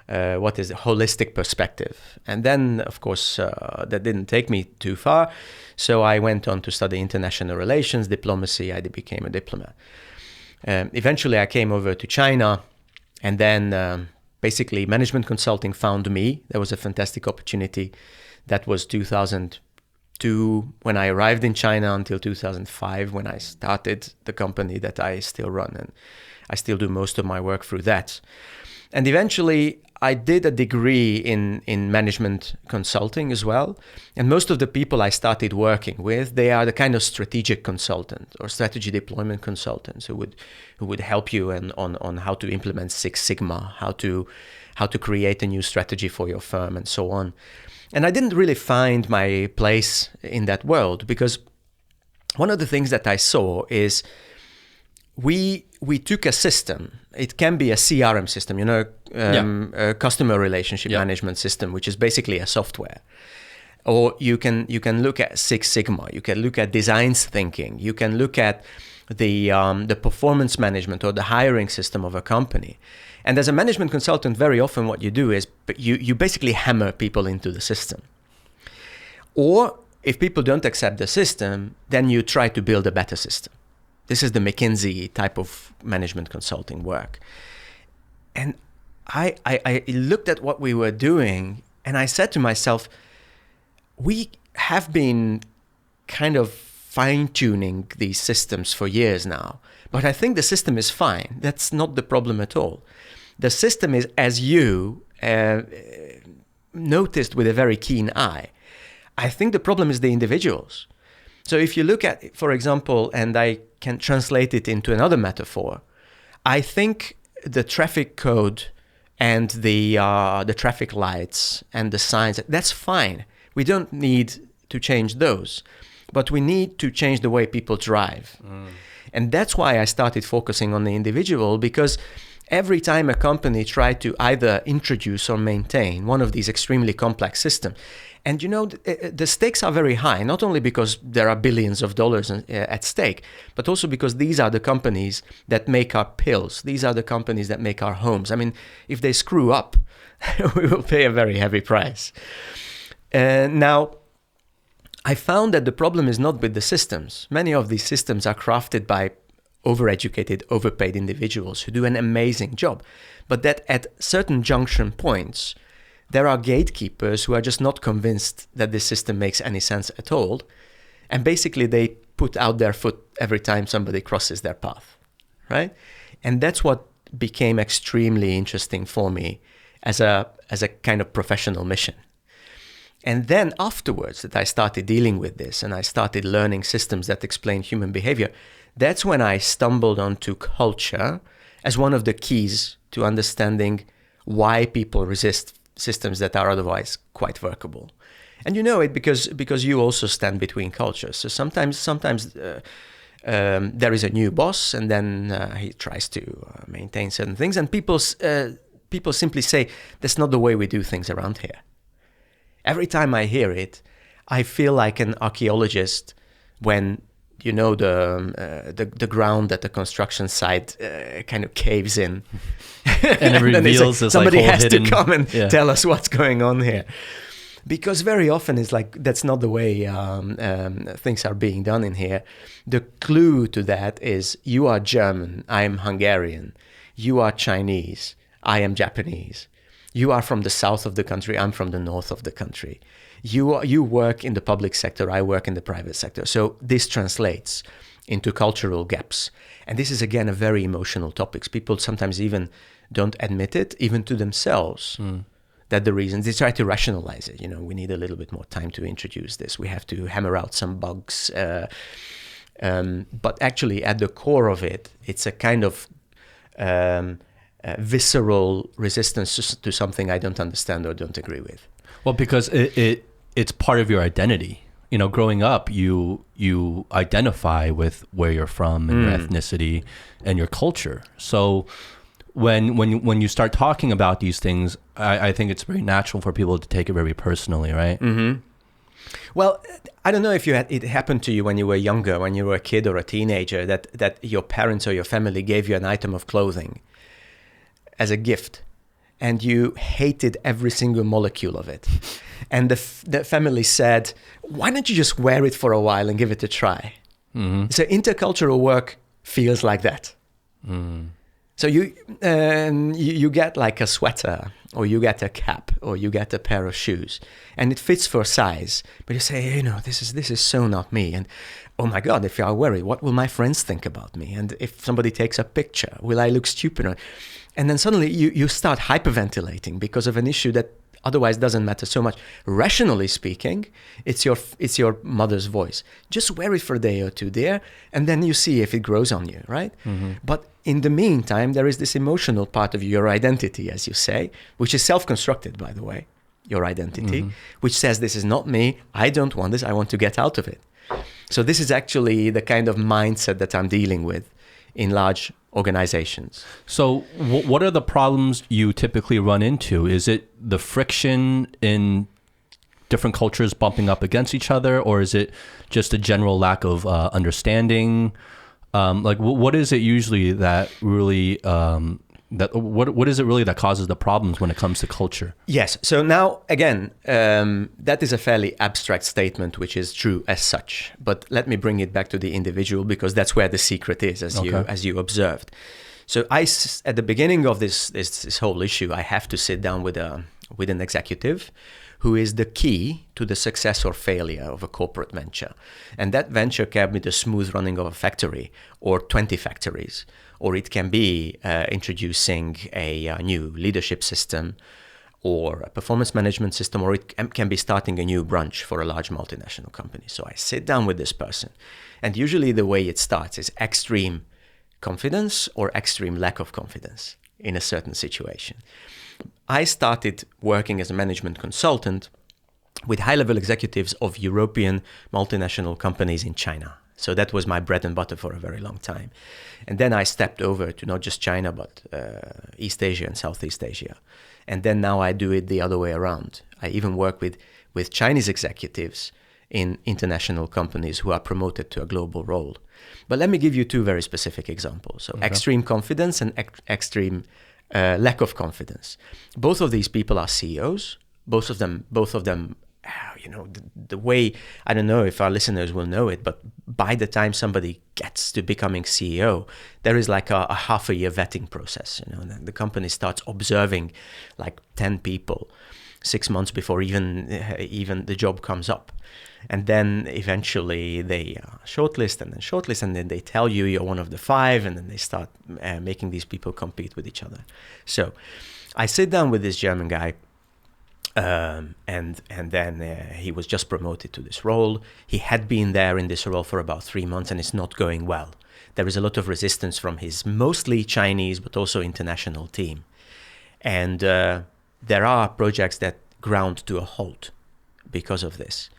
holistic perspective. And then, of course, that didn't take me too far. So I went on to study international relations, diplomacy. I became a diplomat. Eventually, I came over to China, and then basically management consulting found me. There was a fantastic opportunity. That was 2002 when I arrived in China until 2005 when I started the company that I still run, and I still do most of my work through that. And eventually, I did a degree in management consulting as well. And most of the people I started working with, they are the kind of strategic consultant or strategy deployment consultants who would help you on how to implement Six Sigma, how to create a new strategy for your firm, and so on. And I didn't really find my place in that world, because one of the things that I saw is we took a system. It can be a CRM system, a customer relationship management system, which is basically a software. Or you can look at Six Sigma. You can look at designs thinking. You can look at the performance management or the hiring system of a company. And as a management consultant, very often what you do is you basically hammer people into the system. Or if people don't accept the system, then you try to build a better system. This is the McKinsey type of management consulting work. And I looked at what we were doing, and I said to myself, we have been kind of fine-tuning these systems for years now, but I think the system is fine. That's not the problem at all. The system is, as you noticed with a very keen eye, I think the problem is the individuals. So if you look at, for example, and I can translate it into another metaphor, I think the traffic code and the traffic lights and the signs, that's fine. We don't need to change those, but we need to change the way people drive. And that's why I started focusing on the individual, because every time a company tried to either introduce or maintain one of these extremely complex systems, and the stakes are very high, not only because there are billions of dollars at stake, but also because these are the companies that make our pills. These are the companies that make our homes. I mean, if they screw up, we will pay a very heavy price. Now, I found that the problem is not with the systems. Many of these systems are crafted by overeducated, overpaid individuals who do an amazing job, but that at certain junction points, there are gatekeepers who are just not convinced that this system makes any sense at all. And basically they put out their foot every time somebody crosses their path, right? And that's what became extremely interesting for me as a kind of professional mission. And then afterwards that I started dealing with this and I started learning systems that explain human behavior, that's when I stumbled onto culture as one of the keys to understanding why people resist systems that are otherwise quite workable. And you know it because you also stand between cultures. So sometimes there is a new boss, and then he tries to maintain certain things, and people simply say, that's not the way we do things around here. Every time I hear it, I feel like an archaeologist when the ground at the construction site kind of caves in. And it reveals this somebody like whole has hidden... to come and tell us what's going on here. Because very often it's like, that's not the way things are being done in here. The clue to that is, you are German, I am Hungarian. You are Chinese, I am Japanese. You are from the south of the country, I'm from the north of the country. You work in the public sector, I work in the private sector. So this translates into cultural gaps. And this is, again, a very emotional topic. People sometimes even don't admit it, even to themselves, that the reasons, they try to rationalize it. We need a little bit more time to introduce this. We have to hammer out some bugs. But actually, at the core of it, it's a kind of visceral resistance to something I don't understand or don't agree with. Well, because it's part of your identity. growing up, you identify with where you're from and your ethnicity and your culture. So when you start talking about these things, I think it's very natural for people to take it very personally, right? Mm-hmm. Well, I don't know if it happened to you when you were younger, when you were a kid or a teenager, that your parents or your family gave you an item of clothing as a gift, and you hated every single molecule of it. And the family said, why don't you just wear it for a while and give it a try? Mm-hmm. So intercultural work feels like that. Mm. So you get like a sweater, or you get a cap, or you get a pair of shoes, and it fits for size. But you say, this is so not me. And oh my God, if I wear it, what will my friends think about me? And if somebody takes a picture, will I look stupid? And then suddenly you start hyperventilating because of an issue that otherwise doesn't matter so much. Rationally speaking, it's your mother's voice. Just wear it for a day or two there, and then you see if it grows on you, right? Mm-hmm. But in the meantime, there is this emotional part of your identity, as you say, which is self-constructed, by the way, your identity, which says, this is not me, I don't want this, I want to get out of it. So this is actually the kind of mindset that I'm dealing with in large organizations. So what are the problems you typically run into? Is it the friction in different cultures bumping up against each other, or is it just a general lack of understanding? What is it usually that really what is it really that causes the problems when it comes to culture? Yes. So now again, that is a fairly abstract statement, which is true as such. But let me bring it back to the individual, because that's where the secret is, as you observed. So at the beginning of this whole issue, I have to sit down with an executive who is the key to the success or failure of a corporate venture. And that venture can be the smooth running of a factory or 20 factories, or it can be introducing a new leadership system or a performance management system, or it can be starting a new branch for a large multinational company. So I sit down with this person, and usually the way it starts is extreme confidence or extreme lack of confidence in a certain situation. I started working as a management consultant with high-level executives of European multinational companies in China. So that was my bread and butter for a very long time. And then I stepped over to not just China, but East Asia and Southeast Asia. And then now I do it the other way around. I even work with Chinese executives in international companies who are promoted to a global role. But let me give you two very specific examples. So extreme confidence and extreme lack of confidence. Both of these people are CEOs. Both of them, the way, I don't know if our listeners will know it, but by the time somebody gets to becoming CEO, there is like a half a year vetting process. The company starts observing like 10 people 6 months before even the job comes up. And then eventually they shortlist, and then they tell you you're one of the 5, and then they start making these people compete with each other. So I sit down with this German guy, and then he was just promoted to this role. He had been there in this role for about 3 months, and it's not going well. There is a lot of resistance from his mostly Chinese but also international team. And there are projects that ground to a halt because of this.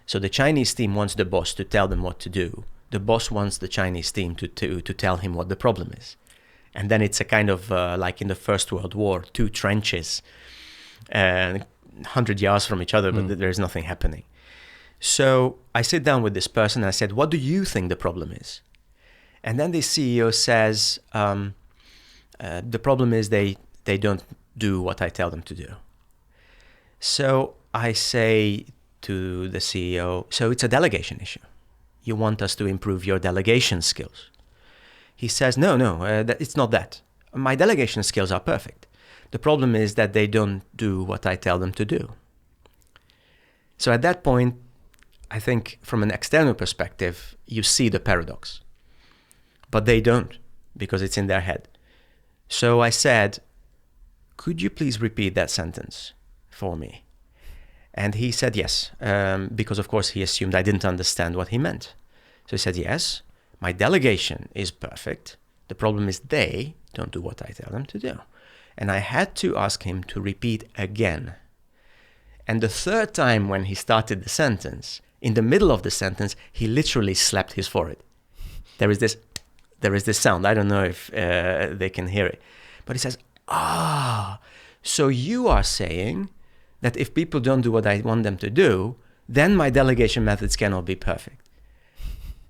So the Chinese team wants the boss to tell them what to do. The boss wants the Chinese team to tell him what the problem is. And then it's a kind of like in the First World War, 2 trenches, 100 yards from each other, but there's nothing happening. So I sit down with this person and I said, what do you think the problem is? And then the CEO says, the problem is they don't do what I tell them to do. So I say to the CEO, so it's a delegation issue. You want us to improve your delegation skills. He says, no, it's not that. My delegation skills are perfect. The problem is that they don't do what I tell them to do. So at that point, I think from an external perspective, you see the paradox. But they don't, because it's in their head. So I said, could you please repeat that sentence for me? And he said yes, because of course he assumed I didn't understand what he meant. So he said, yes, my delegation is perfect. The problem is they don't do what I tell them to do. And I had to ask him to repeat again. And the third time when he started the sentence, In the middle of the sentence, he literally slapped his forehead. There is this sound. I don't know if they can hear it. But he says, so you are saying that if people don't do what I want them to do, then my delegation methods cannot be perfect.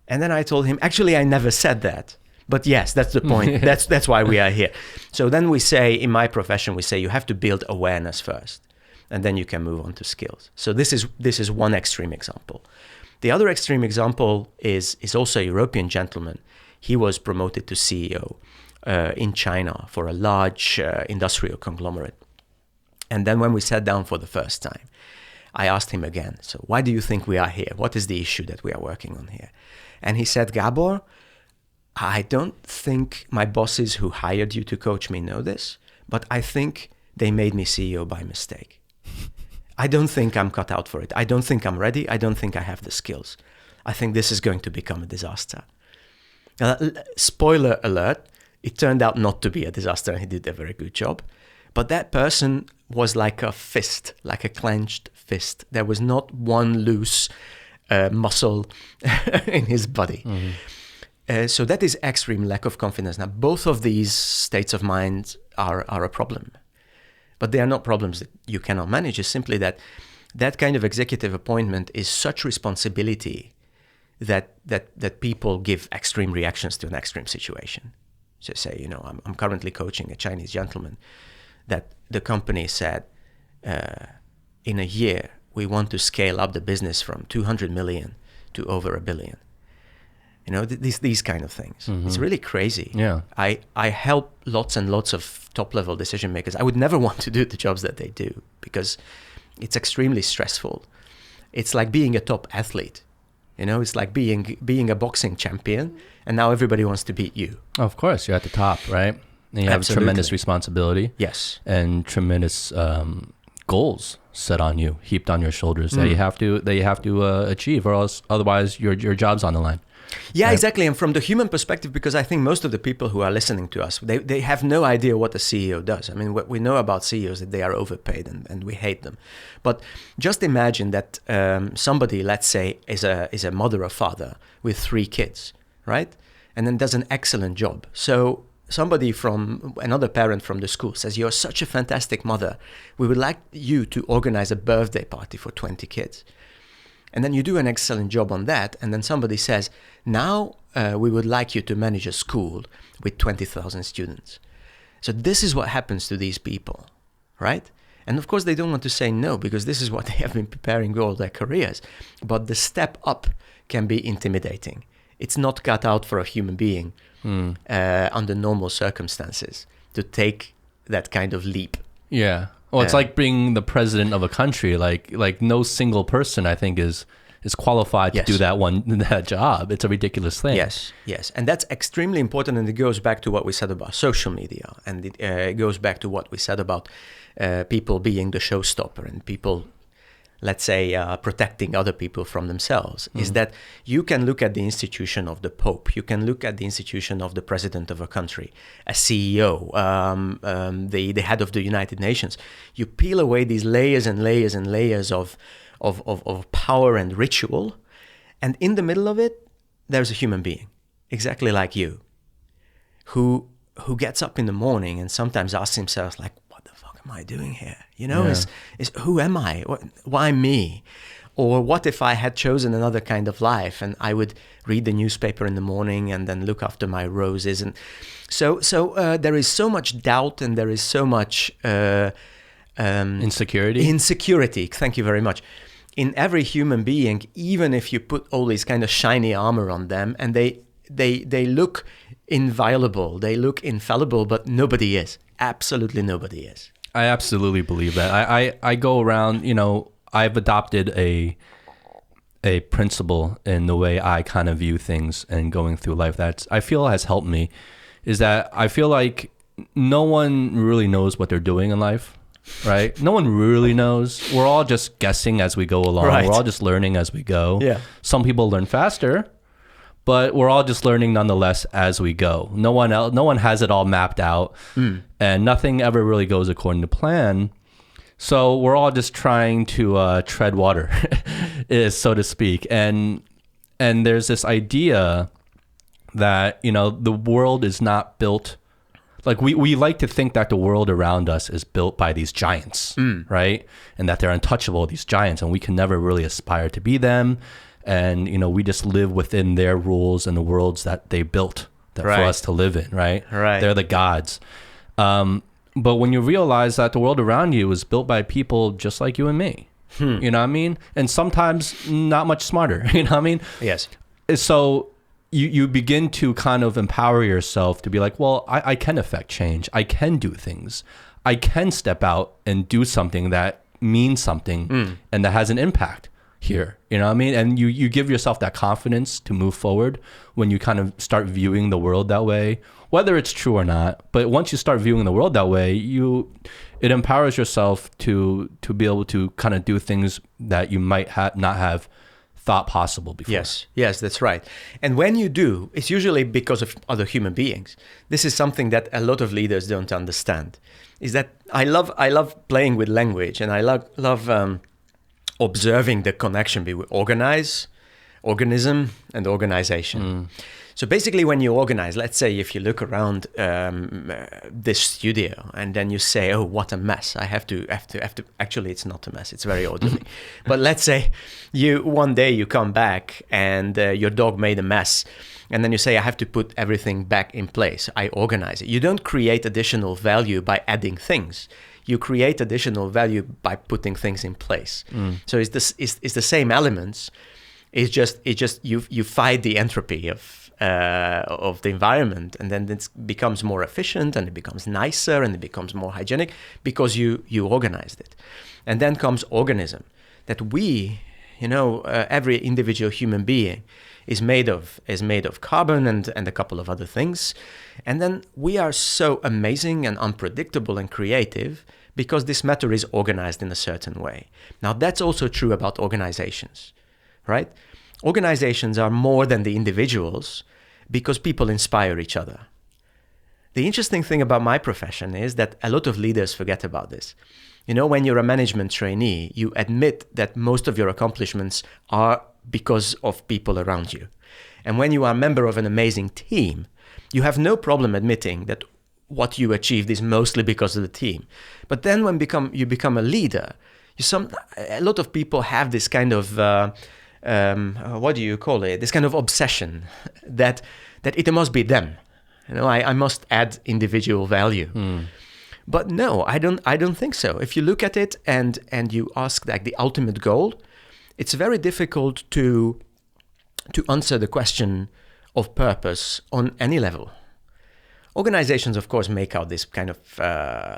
And then I told him, actually, I never said that. But yes, that's the point. That's why we are here. So then we say, in my profession, we say you have to build awareness first, and then you can move on to skills. So this is one extreme example. The other extreme example is also a European gentleman. He was promoted to CEO in China for a large industrial conglomerate. And then when we sat down for the first time, I asked him again, so why do you think we are here? What is the issue that we are working on here? And he said, Gabor, I don't think my bosses who hired you to coach me know this, but I think they made me CEO by mistake. I don't think I'm cut out for it. I don't think I'm ready. I don't think I have the skills. I think this is going to become a disaster. Spoiler alert, it turned out not to be a disaster, and he did a very good job. But that person was like a fist, like a clenched fist. There was not one loose muscle in his body. Mm-hmm. So that is extreme lack of confidence. Now, both of these states of mind are a problem. But they are not problems that you cannot manage. It's simply that kind of executive appointment is such responsibility that people give extreme reactions to an extreme situation. So say, I'm currently coaching a Chinese gentleman that the company said, in a year, we want to scale up the business from 200 million to over $1 billion. These kind of things. Mm-hmm. It's really crazy. Yeah. I help lots and lots of top-level decision makers. I would never want to do the jobs that they do because it's extremely stressful. It's like being a top athlete. It's like being a boxing champion, and now everybody wants to beat you. Of course, you're at the top, right? And you have Absolutely. tremendous responsibility. Yes. And tremendous goals set on you, heaped on your shoulders that you have to achieve, or else otherwise your job's on the line. Yeah, right? Exactly. And from the human perspective, because I think most of the people who are listening to us, they have no idea what a CEO does. I mean, what we know about CEOs that they are overpaid and we hate them. But just imagine that somebody, let's say, is a mother or father with 3 kids, right? And then does an excellent job. So somebody from another parent from the school says, you're such a fantastic mother. We would like you to organize a birthday party for 20 kids. And then you do an excellent job on that. And then somebody says, now we would like you to manage a school with 20,000 students. So this is what happens to these people, right? And of course, they don't want to say no because this is what they have been preparing all their careers. But the step up can be intimidating. It's not cut out for a human being under normal circumstances to take that kind of leap. Yeah. Well, it's like being the president of a country. Like no single person, I think, is qualified to do that job. It's a ridiculous thing. Yes. And that's extremely important, and it goes back to what we said about social media, and it goes back to what we said about people being the showstopper and people, let's say, protecting other people from themselves, is that you can look at the institution of the Pope, you can look at the institution of the president of a country, a CEO, the head of the United Nations. You peel away these layers and layers and layers of power and ritual, and in the middle of it, there's a human being, exactly like you, who gets up in the morning and sometimes asks himself, like, am I doing here? Is who am I? Why me? Or what if I had chosen another kind of life and I would read the newspaper in the morning and then look after my roses? And so there is so much doubt and there is so much Insecurity. Thank you very much. In every human being, even if you put all these kind of shiny armor on them, and they look inviolable, they look infallible, but nobody is. Absolutely nobody is. I absolutely believe that. I go around, I've adopted a principle in the way I kind of view things and going through life that I feel has helped me, is that I feel like no one really knows what they're doing in life, right? No one really knows. We're all just guessing as we go along. Right. We're all just learning as we go. Yeah. Some people learn faster, but we're all just learning nonetheless as we go. No one has it all mapped out, and nothing ever really goes according to plan. So we're all just trying to tread water is, so to speak. And there's this idea that, you know, the world is not built, like we like to think that the world around us is built by these giants, right? And that they're untouchable, these giants, and we can never really aspire to be them. And, you know, we just live within their rules and the worlds that they built for us to live in, right? Right. They're the gods. But when you realize that the world around you is built by people just like you and me, you know what I mean? And sometimes not much smarter, you know what I mean? Yes. So you begin to kind of empower yourself to be like, well, I can affect change. I can do things. I can step out and do something that means something and that has an impact here. You know what I mean? And you give yourself that confidence to move forward when you kind of start viewing the world that way, whether it's true or not. But once you start viewing the world that way, it empowers yourself to be able to kind of do things that you might not have thought possible before. Yes, that's right. And when you do, it's usually because of other human beings. This is something that a lot of leaders don't understand. Is that I love playing with language, and I love observing the connection between organism, and organization. So basically, when you organize, let's say if you look around this studio and then you say, "Oh, what a mess! I have to." Actually, it's not a mess; it's very orderly. But let's say one day you come back and your dog made a mess, and then you say, "I have to put everything back in place. I organize it." You don't create additional value by adding things. You create additional value by putting things in place. So it's the same elements. It's just you fight the entropy of the environment, and then it becomes more efficient, and it becomes nicer, and it becomes more hygienic because you organized it. And then comes organism, that we, every individual human being is made of carbon and a couple of other things. And then we are so amazing and unpredictable and creative because this matter is organized in a certain way. Now that's also true about organizations, right? Organizations are more than the individuals because people inspire each other. The interesting thing about my profession is that a lot of leaders forget about this. When you're a management trainee, you admit that most of your accomplishments are because of people around you. And when you are a member of an amazing team, you have no problem admitting that what you achieved is mostly because of the team. But then when you become a leader, a lot of people have this kind of what do you call it? This kind of obsession that it must be them. I must add individual value. But no, I don't think so. If you look at it and you ask like the ultimate goal, it's very difficult to answer the question of purpose on any level. Organizations, of course, make out this kind of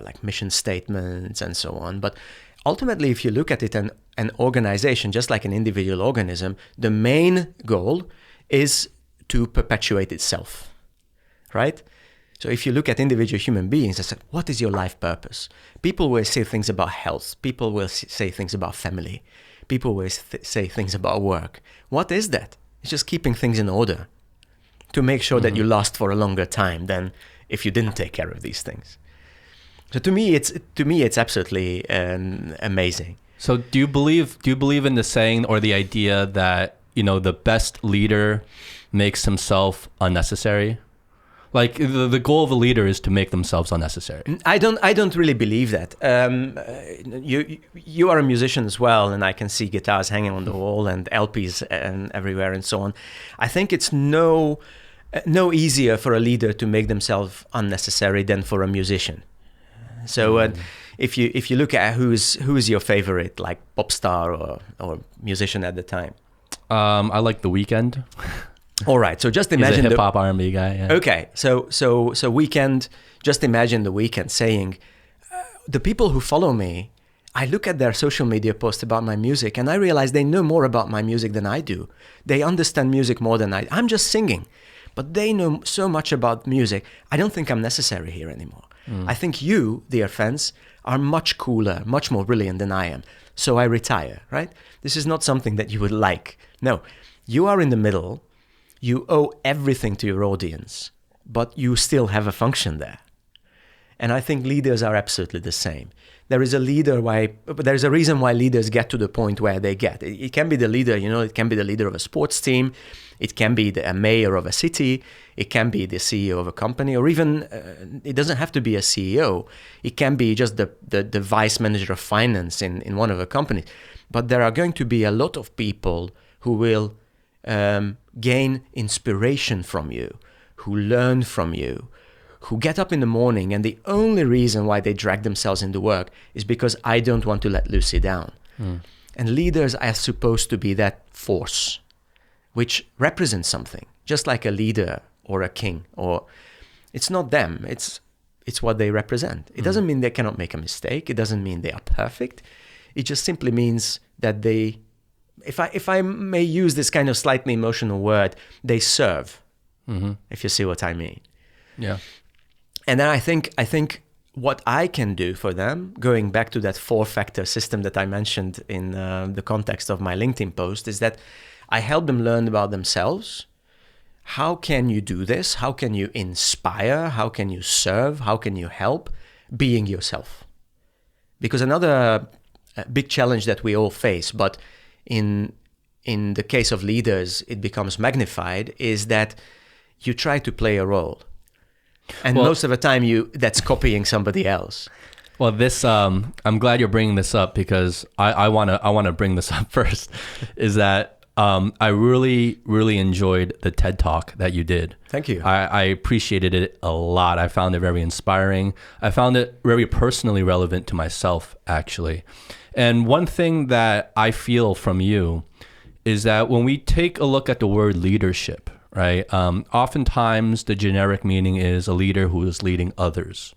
like mission statements and so on. But ultimately, if you look at it, an organization, just like an individual organism, the main goal is to perpetuate itself, right? So if you look at individual human beings, I said, what is your life purpose? People will say things about health. People will say things about family. People will say things about work. What is that? It's just keeping things in order to make sure that you last for a longer time than if you didn't take care of these things. So to me, it's absolutely amazing. So do you believe in the saying or the idea that, the best leader makes himself unnecessary? Like the goal of a leader is to make themselves unnecessary. I don't really believe that. You are a musician as well, and I can see guitars hanging on the wall and LPs and everywhere and so on. I think it's no easier for a leader to make themselves unnecessary than for a musician. So if you look at who's your favorite like pop star or musician at the time, I like The Weeknd. All right, so just imagine he's a hip hop R&B guy. Yeah. Okay, so Weeknd. Just imagine The Weeknd saying, "The people who follow me, I look at their social media posts about my music, and I realize they know more about my music than I do. They understand music more than I. I'm just singing, but they know so much about music. I don't think I'm necessary here anymore. I think you, dear fans, are much cooler, much more brilliant than I am. So I retire." Right? This is not something that you would like. No, you are in the middle. You owe everything to your audience, but you still have a function there. And I think leaders are absolutely the same. There is a reason why leaders get to the point where they get. It can be the leader, it can be the leader of a sports team. It can be a mayor of a city. It can be the CEO of a company, or even, it doesn't have to be a CEO. It can be just the vice manager of finance in one of the companies. But there are going to be a lot of people who will gain inspiration from you, who learn from you, who get up in the morning, and the only reason why they drag themselves into work is because I don't want to let Lucy down. And leaders are supposed to be that force which represents something, just like a leader or a king. Or it's not them, it's what they represent. It doesn't mean they cannot make a mistake. It doesn't mean they are perfect. It just simply means that they, if I may use this kind of slightly emotional word, they serve, if you see what I mean. Yeah. And then I think what I can do for them, going back to that 4-factor system that I mentioned in the context of my LinkedIn post, is that I help them learn about themselves. How can you do this? How can you inspire? How can you serve? How can you help? Being yourself. Because another big challenge that we all face, but in the case of leaders, it becomes magnified, is that you try to play a role. And most of the time that's copying somebody else. Well, this I'm glad you're bringing this up, because I wanna bring this up first. Is that I really, really enjoyed the TED Talk that you did. Thank you. I appreciated it a lot. I found it very inspiring. I found it very personally relevant to myself, actually. And one thing that I feel from you is that when we take a look at the word leadership, right? Oftentimes the generic meaning is a leader who is leading others.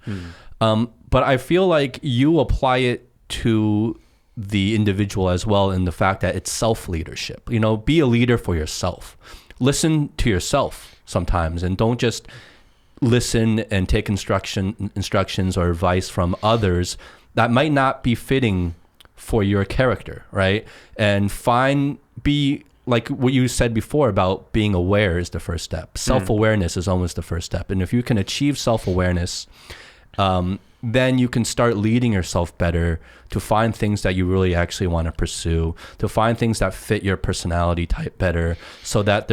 But I feel like you apply it to the individual as well, in the fact that it's self-leadership. Be a leader for yourself. Listen to yourself sometimes, and don't just listen and take instructions or advice from others that might not be fitting for your character, right? And be like what you said before about being aware is the first step. Self-awareness is almost the first step. And if you can achieve self-awareness, then you can start leading yourself better to find things that you really actually want to pursue, to find things that fit your personality type better, so that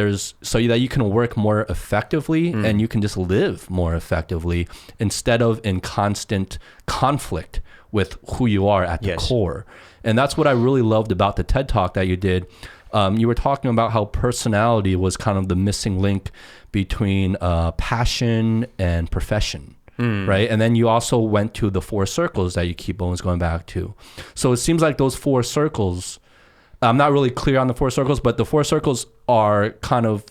you can work more effectively and you can just live more effectively, instead of in constant conflict with who you are at the core. And that's what I really loved about the TED Talk that you did. You were talking about how personality was kind of the missing link between passion and profession. Right. And then you also went to the 4 circles that you keep always going back to. So it seems like those 4 circles, I'm not really clear on the 4 circles, but the 4 circles are kind of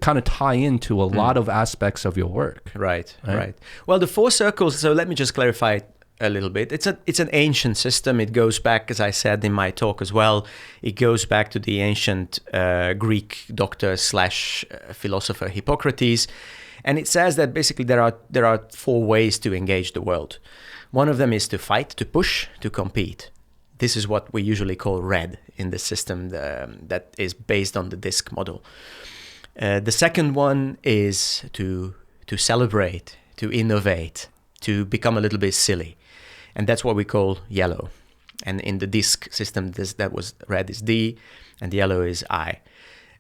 tie into a lot of aspects of your work. Right. Well, the 4 circles, so let me just clarify a little bit. It's an ancient system. It goes back, as I said in my talk as well, it goes back to the ancient Greek doctor / philosopher Hippocrates. And it says that basically there are 4 ways to engage the world. One of them is to fight, to push, to compete. This is what we usually call red in the system that is based on the DISC model. The second one is to celebrate, to innovate, to become a little bit silly. And that's what we call yellow. And in the DISC system, that was red is D and yellow is I.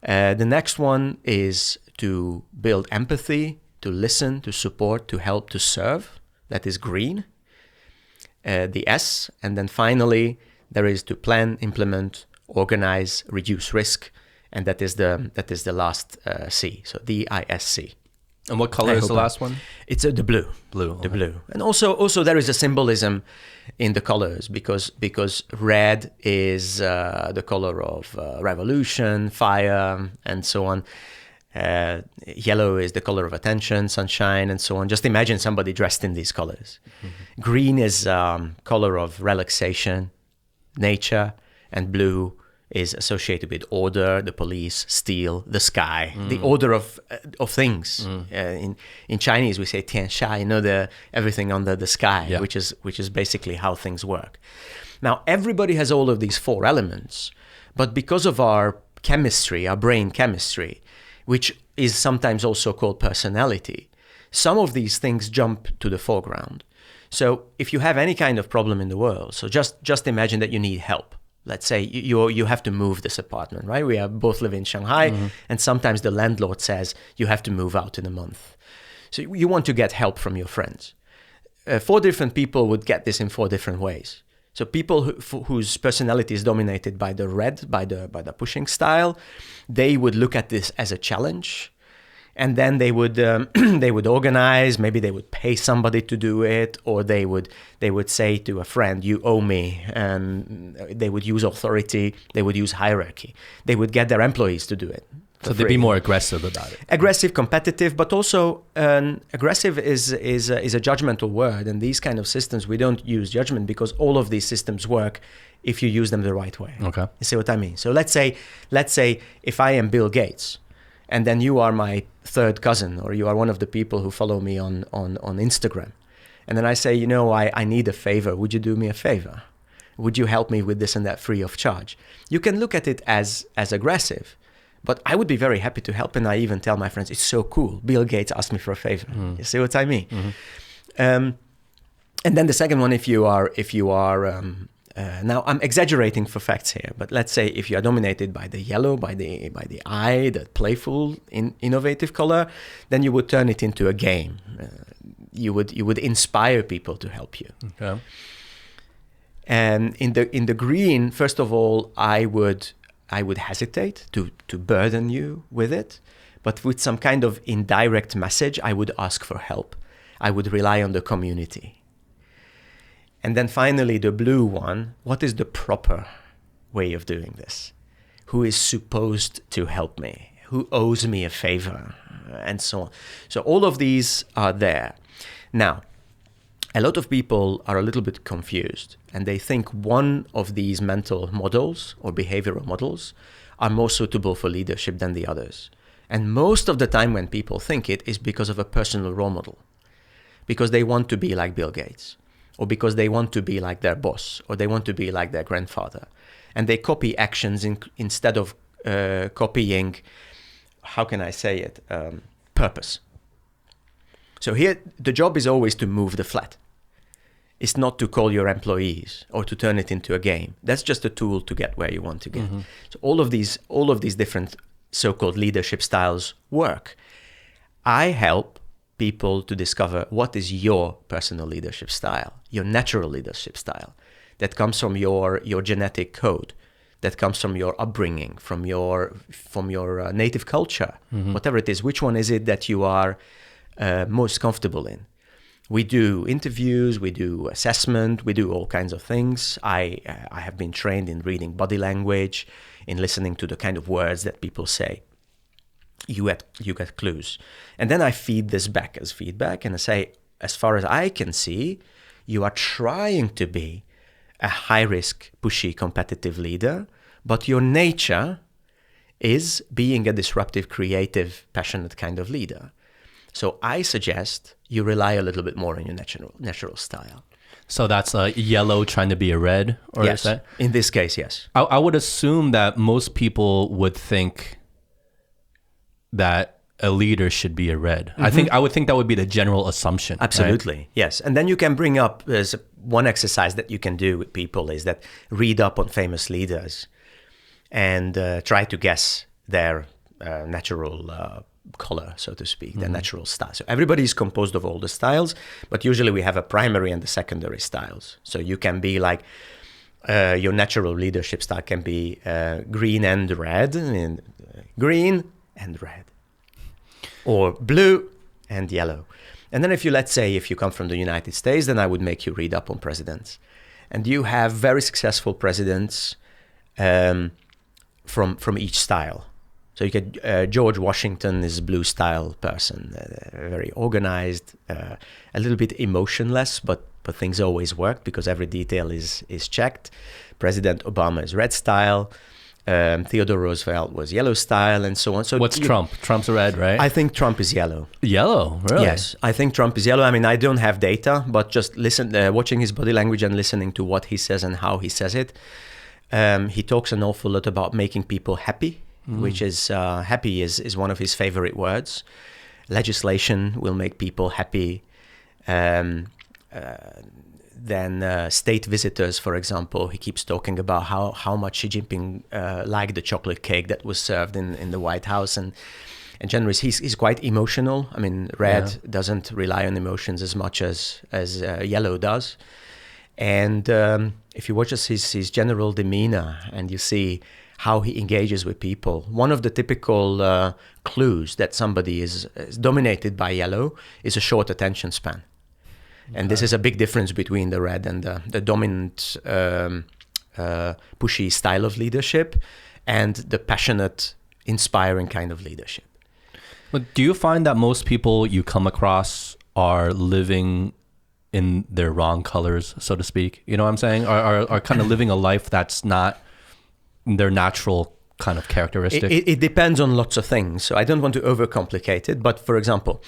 The next one is to build empathy, to listen, to support, to help, to serve. That is green. The S. And then finally, there is to plan, implement, organize, reduce risk. And that is the last C. So DISC. And what color is the last one? It's the blue. Blue. The blue. And also there is a symbolism in the colors, because red is the color of revolution, fire, and so on. Yellow is the color of attention, sunshine, and so on. Just imagine somebody dressed in these colors. Green is color of relaxation, nature, and blue is associated with order, the police, steel, the sky, the order of things. In Chinese, we say tian sha, the everything under the sky, which is basically how things work. Now, everybody has all of these 4 elements, but because of our chemistry, our brain chemistry, which is sometimes also called personality, some of these things jump to the foreground. So if you have any kind of problem in the world, so just imagine that you need help. Let's say you have to move this apartment, right? We both live in Shanghai, and sometimes the landlord says you have to move out in a month. So you want to get help from your friends. 4 different people would get this in 4 different ways. So people whose personality is dominated by the red, by the pushing style, they would look at this as a challenge, and then they would they would organize. Maybe they would pay somebody to do it, or they would say to a friend, "You owe me," and they would use authority. They would use hierarchy. They would get their employees to do it. So they'd be more aggressive about it. Aggressive, competitive, but also aggressive is a judgmental word. And these kind of systems, we don't use judgment because all of these systems work if you use them the right way. Okay. You see what I mean? So let's say if I am Bill Gates, and then you are my third cousin, or you are one of the people who follow me on Instagram, and then I say, I need a favor. Would you do me a favor? Would you help me with this and that free of charge? You can look at it as aggressive. But I would be very happy to help, and I even tell my friends, it's so cool. Bill Gates asked me for a favor. You see what I mean? And then the second one, if you are now I'm exaggerating for facts here, but let's say if you are dominated by the yellow, by the eye, the playful, innovative color, then you would turn it into a game. You would inspire people to help you. Okay. And in the green, first of all, I would hesitate to burden you with it, but with some kind of indirect message, I would ask for help. I would rely on the community. And then finally, the blue one, what is the proper way of doing this? Who is supposed to help me? Who owes me a favor? And so on. So all of these are there. Now, a lot of people are a little bit confused, and they think one of these mental models or behavioral models are more suitable for leadership than the others. And most of the time when people think it is because of a personal role model, because they want to be like Bill Gates, or because they want to be like their boss, or they want to be like their grandfather. And they copy actions instead of copying, how can I say it, purpose. So here, the job is always to move the flat. It's not to call your employees or to turn it into a game. That's just a tool to get where you want to get. So all of these different so-called leadership styles work. I help people to discover what is your personal leadership style, your natural leadership style, that comes from your genetic code, that comes from your upbringing, from your native culture, whatever it is. Which one is it that you are most comfortable in? We do interviews, we do assessment, we do all kinds of things. I have been trained in reading body language, in listening to the kind of words that people say. You get clues. And then I feed this back as feedback, and I say, as far as I can see, you are trying to be a high-risk, pushy, competitive leader, but your nature is being a disruptive, creative, passionate kind of leader. So I suggest you rely a little bit more on your natural style. So that's a yellow trying to be a red? Or Yes, is that? in this case, yes. I would assume that most people would think that a leader should be a red. I would think that would be the general assumption. Absolutely, right? yes. And then you can bring up, there's one exercise that you can do with people is that read up on famous leaders and try to guess their natural color, so to speak, their natural style. So everybody is composed of all the styles, but usually we have a primary and the secondary styles. So you can be like, your natural leadership style can be green and red, and green and red, or blue and yellow. And then if you come from the United States, then I would make you read up on presidents. And you have very successful presidents from each style. So you get George Washington is a blue style person, very organized, a little bit emotionless, but things always work because every detail is checked. President Obama is red style. Theodore Roosevelt was yellow style, and so on. So what's Trump? Trump's red, right? I think Trump is yellow. Yellow, really? Yes, I think Trump is yellow. I mean, I don't have data, but just watching his body language and listening to what he says and how he says it. He talks an awful lot about making people happy, which is happy is one of his favorite words. Legislation will make people happy. Then state visitors, for example, he keeps talking about how much Xi Jinping liked the chocolate cake that was served in the White House. And generally, he's quite emotional. I mean, red doesn't rely on emotions as much as yellow does. And if you watch his general demeanor and you see how he engages with people, one of the typical clues that somebody is dominated by yellow is a short attention span. And this is a big difference between the red and the dominant, pushy style of leadership and the passionate, inspiring kind of leadership. But do you find that most people you come across are living in their wrong colors, so to speak? You know what I'm saying? Are kind of living a life that's not their natural kind of characteristic? It depends on lots of things. So I don't want to overcomplicate it. But for example,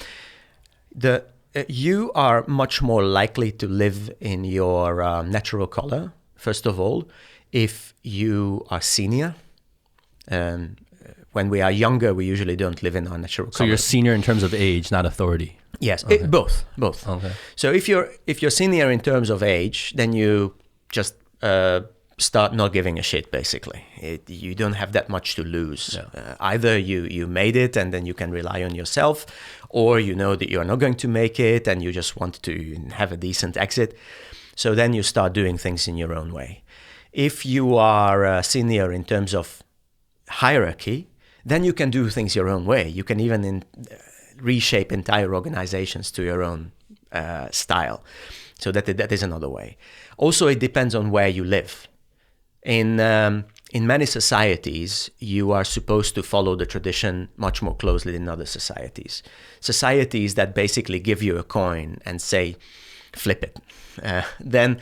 you are much more likely to live in your natural color, first of all, if you are senior. When we are younger, we usually don't live in our natural color. So you're senior in terms of age, not authority? Yes, okay. Both. Okay. So if you're senior in terms of age, then you just start not giving a shit, basically. You don't have that much to lose. Yeah. Either you made it and then you can rely on yourself, or you know that you're not going to make it and you just want to have a decent exit. So then you start doing things in your own way. If you are senior in terms of hierarchy, then you can do things your own way. You can even reshape entire organizations to your own style. So that is another way. Also, it depends on where you live. In many societies, you are supposed to follow the tradition much more closely than other societies. Societies that basically give you a coin and say, flip it. Then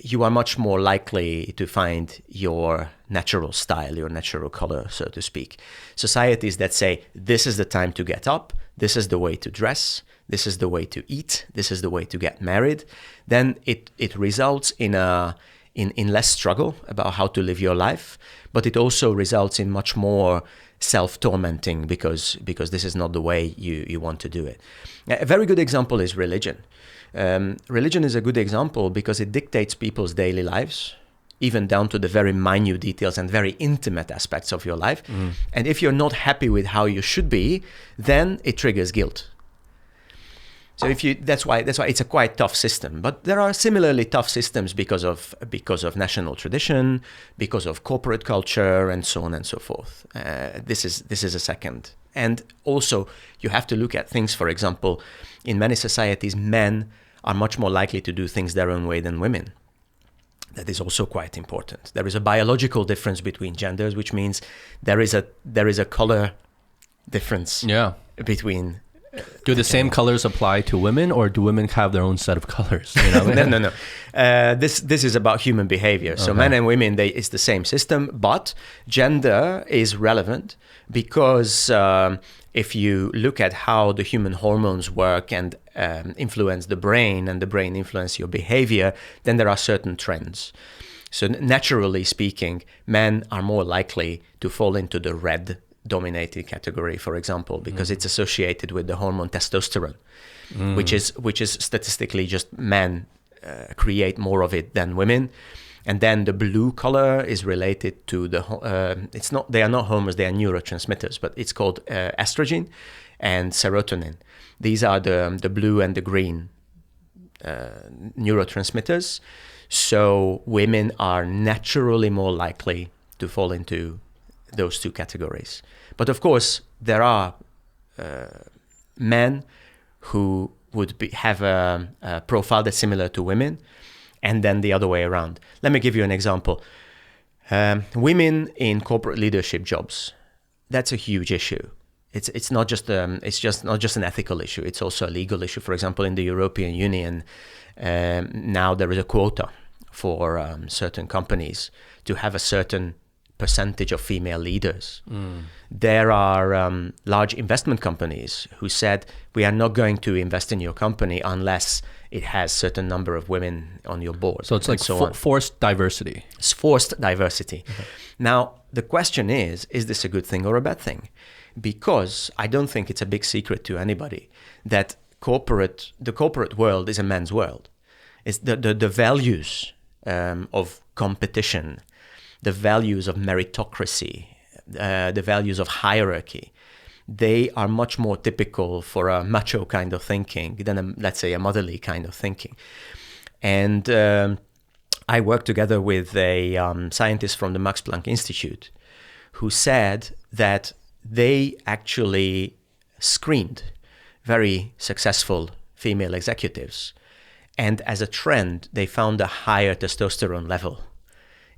you are much more likely to find your natural style, your natural color, so to speak. Societies that say, this is the time to get up, this is the way to dress, this is the way to eat, this is the way to get married, then it results in less struggle about how to live your life, but it also results in much more self-tormenting because this is not the way you want to do it. A very good example is religion. Religion is a good example because it dictates people's daily lives, even down to the very minute details and very intimate aspects of your life. And if you're not happy with how you should be, then it triggers guilt. So that's why it's a quite tough system. But there are similarly tough systems because of national tradition, because of corporate culture, and so on and so forth. This is a second. And also, you have to look at things. For example, in many societies, men are much more likely to do things their own way than women. That is also quite important. There is a biological difference between genders, which means there is a color difference between. Do the same colors apply to women, or do women have their own set of colors? You know? No. This is about human behavior. So men and women, it's the same system, but gender is relevant because if you look at how the human hormones work and influence the brain, and the brain influence your behavior, then there are certain trends. So naturally speaking, men are more likely to fall into the red dominated category, for example, because it's associated with the hormone testosterone, which is statistically just men create more of it than women. And then the blue color is related to they are not hormones, they are neurotransmitters, but it's called estrogen and serotonin. These are the blue and the green neurotransmitters. So women are naturally more likely to fall into those two categories. But of course, there are men who would have a profile that's similar to women, and then the other way around. Let me give you an example. Women in corporate leadership jobs, that's a huge issue. It's not just an ethical issue. It's also a legal issue. For example, in the European Union, now there is a quota for certain companies to have a certain percentage of female leaders. There are large investment companies who said, we are not going to invest in your company unless it has certain number of women on your board. So it's like forced diversity. It's forced diversity. Okay. Now, the question is this a good thing or a bad thing? because I don't think it's a big secret to anybody that the corporate world is a man's world. It's the values of competition, the values of meritocracy, the values of hierarchy. They are much more typical for a macho kind of thinking than, let's say, a motherly kind of thinking. And I worked together with a scientist from the Max Planck Institute who said that they actually screened very successful female executives. And as a trend, they found a higher testosterone level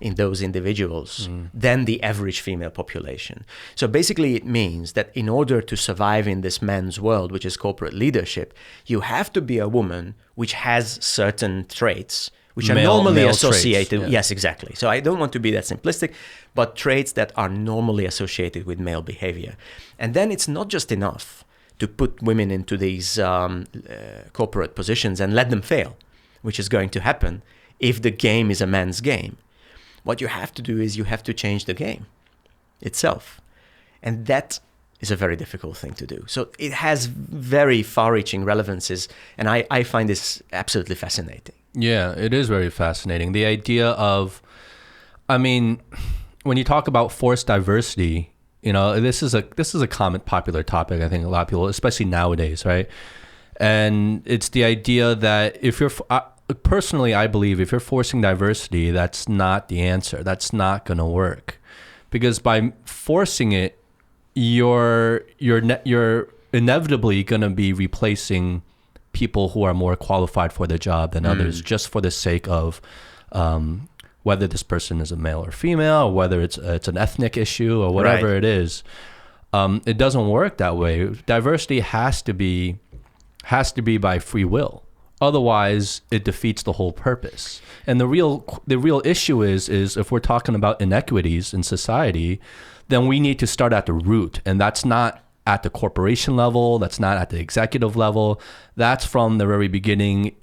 in those individuals than the average female population. So basically it means that in order to survive in this men's world, which is corporate leadership, you have to be a woman which has certain traits which are normally associated. Traits, yeah. Yes, exactly. So I don't want to be that simplistic, but traits that are normally associated with male behavior. And then it's not just enough to put women into these corporate positions and let them fail, which is going to happen if the game is a man's game. What you have to do is you have to change the game itself. And that is a very difficult thing to do. So it has very far-reaching relevances, and I find this absolutely fascinating. Yeah, it is very fascinating. The idea of, I mean, when you talk about forced diversity, you know, this is a common popular topic. I think a lot of people, especially nowadays, right? And it's the idea that if you're personally, I believe if you're forcing diversity, that's not the answer. That's not going to work, because by forcing it, you're inevitably going to be replacing people who are more qualified for the job than others, just for the sake of whether this person is a male or female, or whether it's an ethnic issue or whatever it is. It doesn't work that way. Diversity has to be by free will. Otherwise, it defeats the whole purpose. And the real issue is if we're talking about inequities in society, then we need to start at the root. And that's not at the corporation level. That's not at the executive level. That's from the very beginning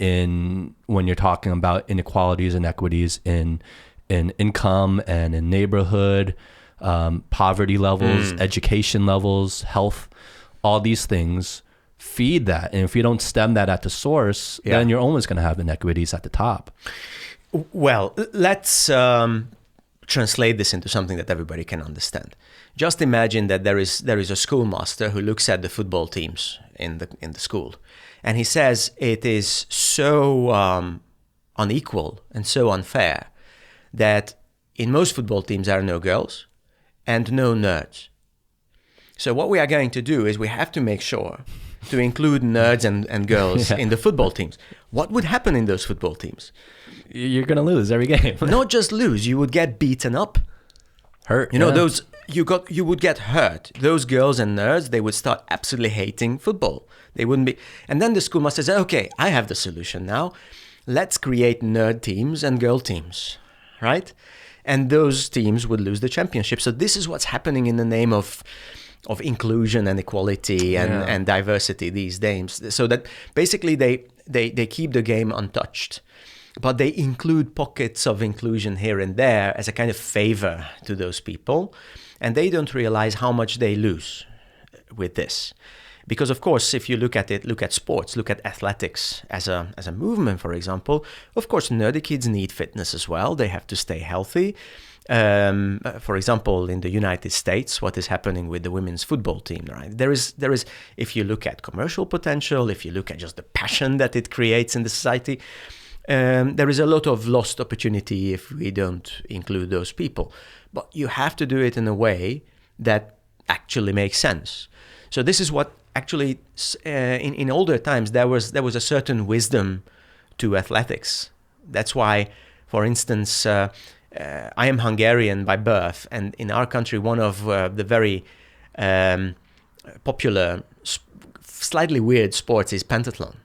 when you're talking about inequalities, inequities in income and in neighborhood, poverty levels, education levels, health, all these things feed that. And if you don't stem that at the source, then you're always going to have inequities at the top. Well, let's translate this into something that everybody can understand. Just imagine that there is a schoolmaster who looks at the football teams in the school, and he says it is so unequal and so unfair that in most football teams there are no girls and no nerds. So what we are going to do is we have to make sure to include nerds and girls in the football teams. What would happen in those football teams? You're going to lose every game. Not just lose, you would get beaten up. Hurt. You know, you would get hurt. Those girls and nerds, they would start absolutely hating football. They wouldn't be. And then the schoolmaster says, okay, I have the solution now. Let's create nerd teams and girl teams, right? And those teams would lose the championship. So this is what's happening in the name of inclusion and equality and diversity these days. So that basically they keep the game untouched, but they include pockets of inclusion here and there as a kind of favor to those people. And they don't realize how much they lose with this. Because of course, if you look at sports, look at athletics as a movement, for example, of course, nerdy kids need fitness as well. They have to stay healthy. For example, in the United States, what is happening with the women's football team, right? There is, if you look at commercial potential, if you look at just the passion that it creates in the society, there is a lot of lost opportunity if we don't include those people. But you have to do it in a way that actually makes sense. So this is what actually, in older times, there was a certain wisdom to athletics. That's why, for instance, I am Hungarian by birth, and in our country, one of the very popular, slightly weird sports is pentathlon.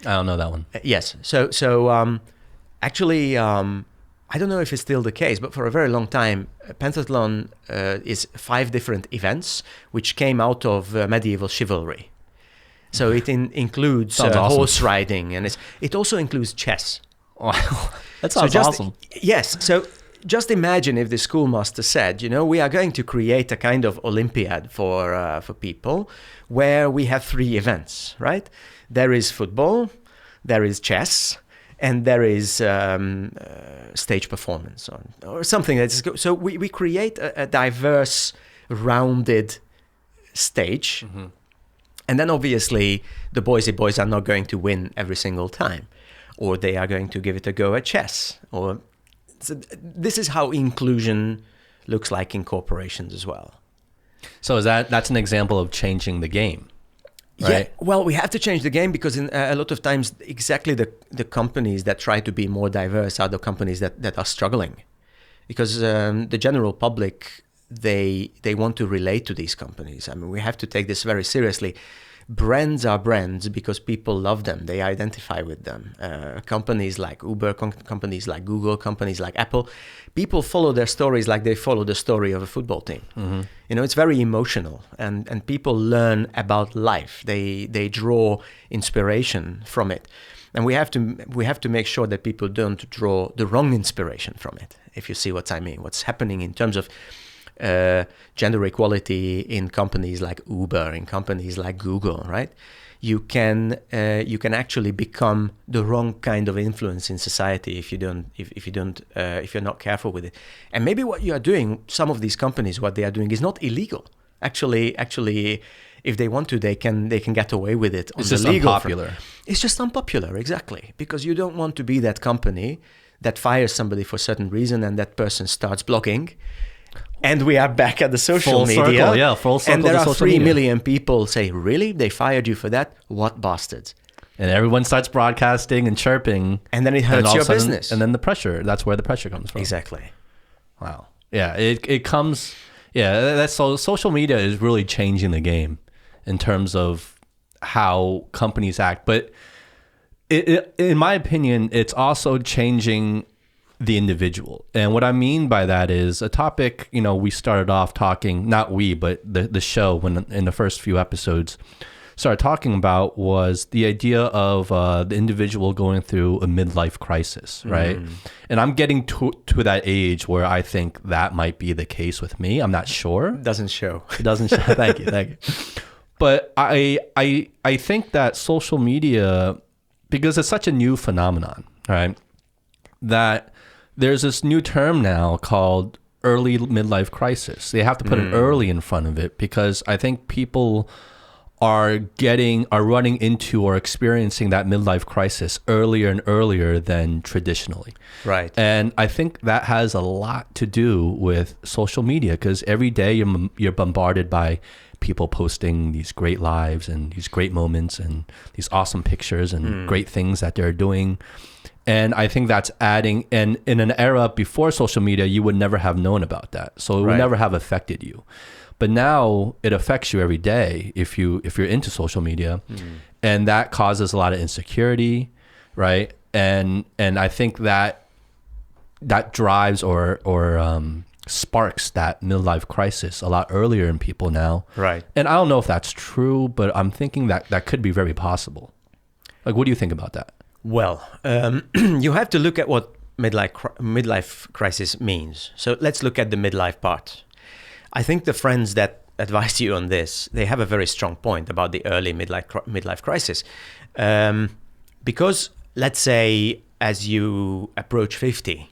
I don't know that one. Yes. So actually, I don't know if it's still the case, but for a very long time, pentathlon is 5 different events which came out of medieval chivalry. So it includes awesome. horse riding, and it also includes chess. Wow, that sounds awesome. Yes. So just imagine if the schoolmaster said, we are going to create a kind of Olympiad for people where we have 3 events, right? There is football, there is chess, and there is stage performance or something that's so we create a diverse, rounded stage, and then obviously the boys are not going to win every single time, or they are going to give it a go at chess. Or so this is how inclusion looks like in corporations as well. So that's an example of changing the game. Right? Yeah, well, we have to change the game because a lot of times exactly the companies that try to be more diverse are the companies that are struggling, because the general public, they want to relate to these companies. I mean, we have to take this very seriously. Brands are brands because people love them. They identify with them. Companies like Uber, companies like Google, companies like Apple, people follow their stories like they follow the story of a football team. It's very emotional, and people learn about life. They draw inspiration from it, and we have to make sure that people don't draw the wrong inspiration from it. If you see what I mean, what's happening in terms of gender equality in companies like Uber, in companies like Google, right? You can actually become the wrong kind of influence in society if you're not careful with it. And maybe what you are doing, some of these companies, what they are doing is not illegal. Actually, if they want to, they can get away with it. It's just unpopular. It's just unpopular, exactly, because you don't want to be that company that fires somebody for a certain reason and that person starts blogging. And we are back at the social media. Full circle. And there are 3 media. million people say, really? They fired you for that? What bastards? And everyone starts broadcasting and chirping. And then it hurts your business. And then the pressure, that's where the pressure comes from. Exactly. Wow. Yeah, it comes, that's so social media is really changing the game in terms of how companies act. But in my opinion, it's also changing the individual. And what I mean by that is a topic, we started off talking, not we, but the show when in the first few episodes started talking about was the idea of the individual going through a midlife crisis, right? And I'm getting to that age where I think that might be the case with me. I'm not sure. Doesn't show. It doesn't show. Thank you. But I think that social media, because it's such a new phenomenon, right? That there's this new term now called early midlife crisis. They have to put an early in front of it because I think people are running into or experiencing that midlife crisis earlier and earlier than traditionally. Right. And I think that has a lot to do with social media because every day you're bombarded by people posting these great lives and these great moments and these awesome pictures and great things that they're doing. And I think that's adding, and in an era before social media, you would never have known about that. So it would never have affected you. But now it affects you every day if you're into social media. And that causes a lot of insecurity, right? And I think that drives or sparks that midlife crisis a lot earlier in people now. Right. And I don't know if that's true, but I'm thinking that could be very possible. Like, what do you think about that? Well, you have to look at what midlife crisis means. So let's look at the midlife part. I think the friends that advise you on this, they have a very strong point about the early midlife crisis. Because let's say as you approach 50,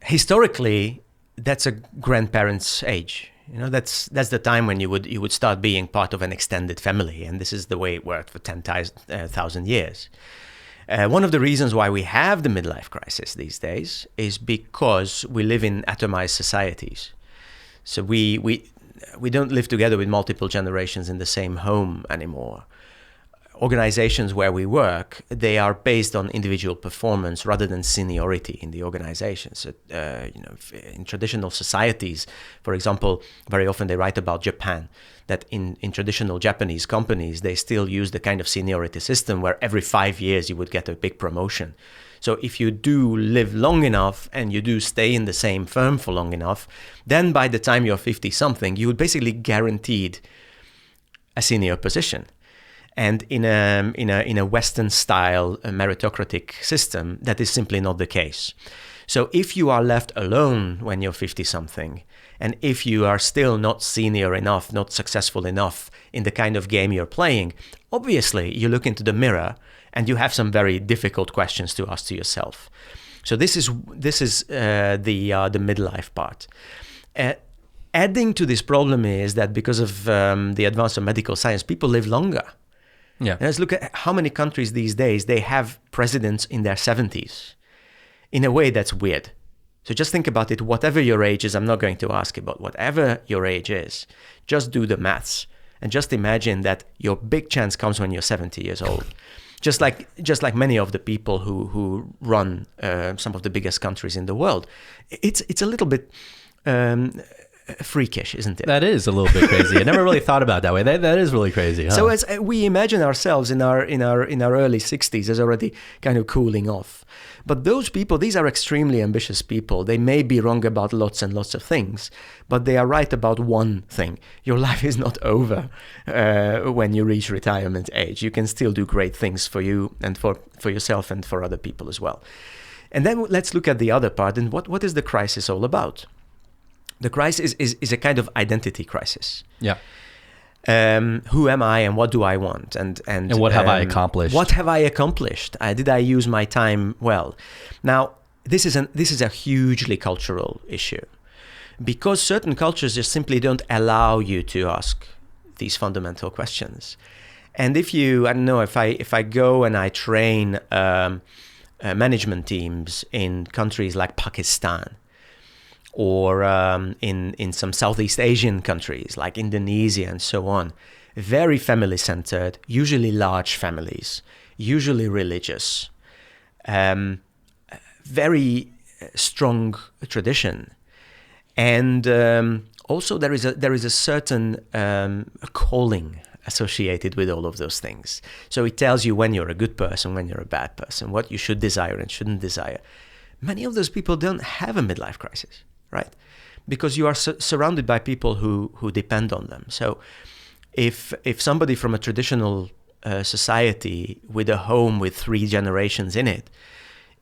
historically, that's a grandparent's age. That's the time when you would start being part of an extended family, and this is the way it worked for 10,000 years. One of the reasons why we have the midlife crisis these days is because we live in atomized societies. So we don't live together with multiple generations in the same home anymore. Organizations where we work, they are based on individual performance rather than seniority in the organization. So, in traditional societies, for example, very often they write about Japan, that in traditional Japanese companies, they still use the kind of seniority system where every 5 years you would get a big promotion. So if you do live long enough and you do stay in the same firm for long enough, then by the time you're 50-something, you would basically guaranteed a senior position. And in a Western style meritocratic system, that is simply not the case. So if you are left alone when you're 50 something, and if you are still not senior enough, not successful enough in the kind of game you're playing, obviously you look into the mirror and you have some very difficult questions to ask to yourself. So this is the midlife part. Adding to this problem is that because of the advance of medical science, people live longer. Yeah. Let's look at how many countries these days they have presidents in their 70s. In a way, that's weird. So just think about it. Whatever your age is, I'm not going to ask you, but whatever your age is, just do the maths and just imagine that your big chance comes when you're 70 years old. Just like many of the people who run some of the biggest countries in the world, it's a little bit freakish, isn't it? That is a little bit crazy. I never really thought about it that way. That is really crazy. Huh? So as we imagine ourselves in our early 60s as already kind of cooling off. But those people, these are extremely ambitious people. They may be wrong about lots and lots of things, but they are right about one thing. Your life is not over when you reach retirement age. You can still do great things for you and for yourself and for other people as well. And then let's look at the other part. And what is the crisis all about? The crisis is a kind of identity crisis. Yeah. Who am I and what do I want? And what have I accomplished? What have I accomplished? Did I use my time well? Now, this is a hugely cultural issue because certain cultures just simply don't allow you to ask these fundamental questions. And if I go and I train management teams in countries like Pakistan, or in some Southeast Asian countries like Indonesia and so on, very family-centered, usually large families, usually religious, very strong tradition, and also there is a certain calling associated with all of those things. So it tells you when you're a good person, when you're a bad person, what you should desire and shouldn't desire. Many of those people don't have a midlife crisis. Right, because you are surrounded by people who depend on them. So, if somebody from a traditional society with a home with 3 generations in it,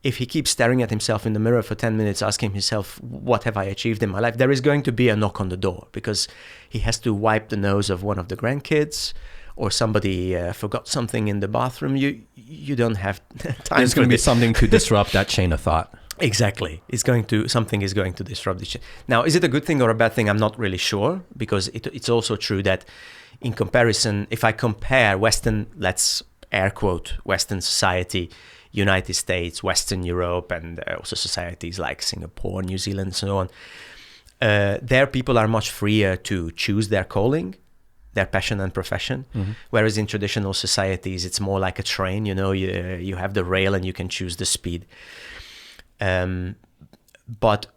if he keeps staring at himself in the mirror for 10 minutes, asking himself, "What have I achieved in my life?" there is going to be a knock on the door because he has to wipe the nose of one of the grandkids, or somebody forgot something in the bathroom. You don't have time. There's going to be something to disrupt that chain of thought. Exactly. Something is going to disrupt the chain. Now, is it a good thing or a bad thing? I'm not really sure, because it's also true that in comparison, if I compare Western, let's air quote, Western society, United States, Western Europe, and also societies like Singapore, New Zealand, and so on, there people are much freer to choose their calling, their passion and profession. Mm-hmm. Whereas in traditional societies, it's more like a train, you have the rail and you can choose the speed. But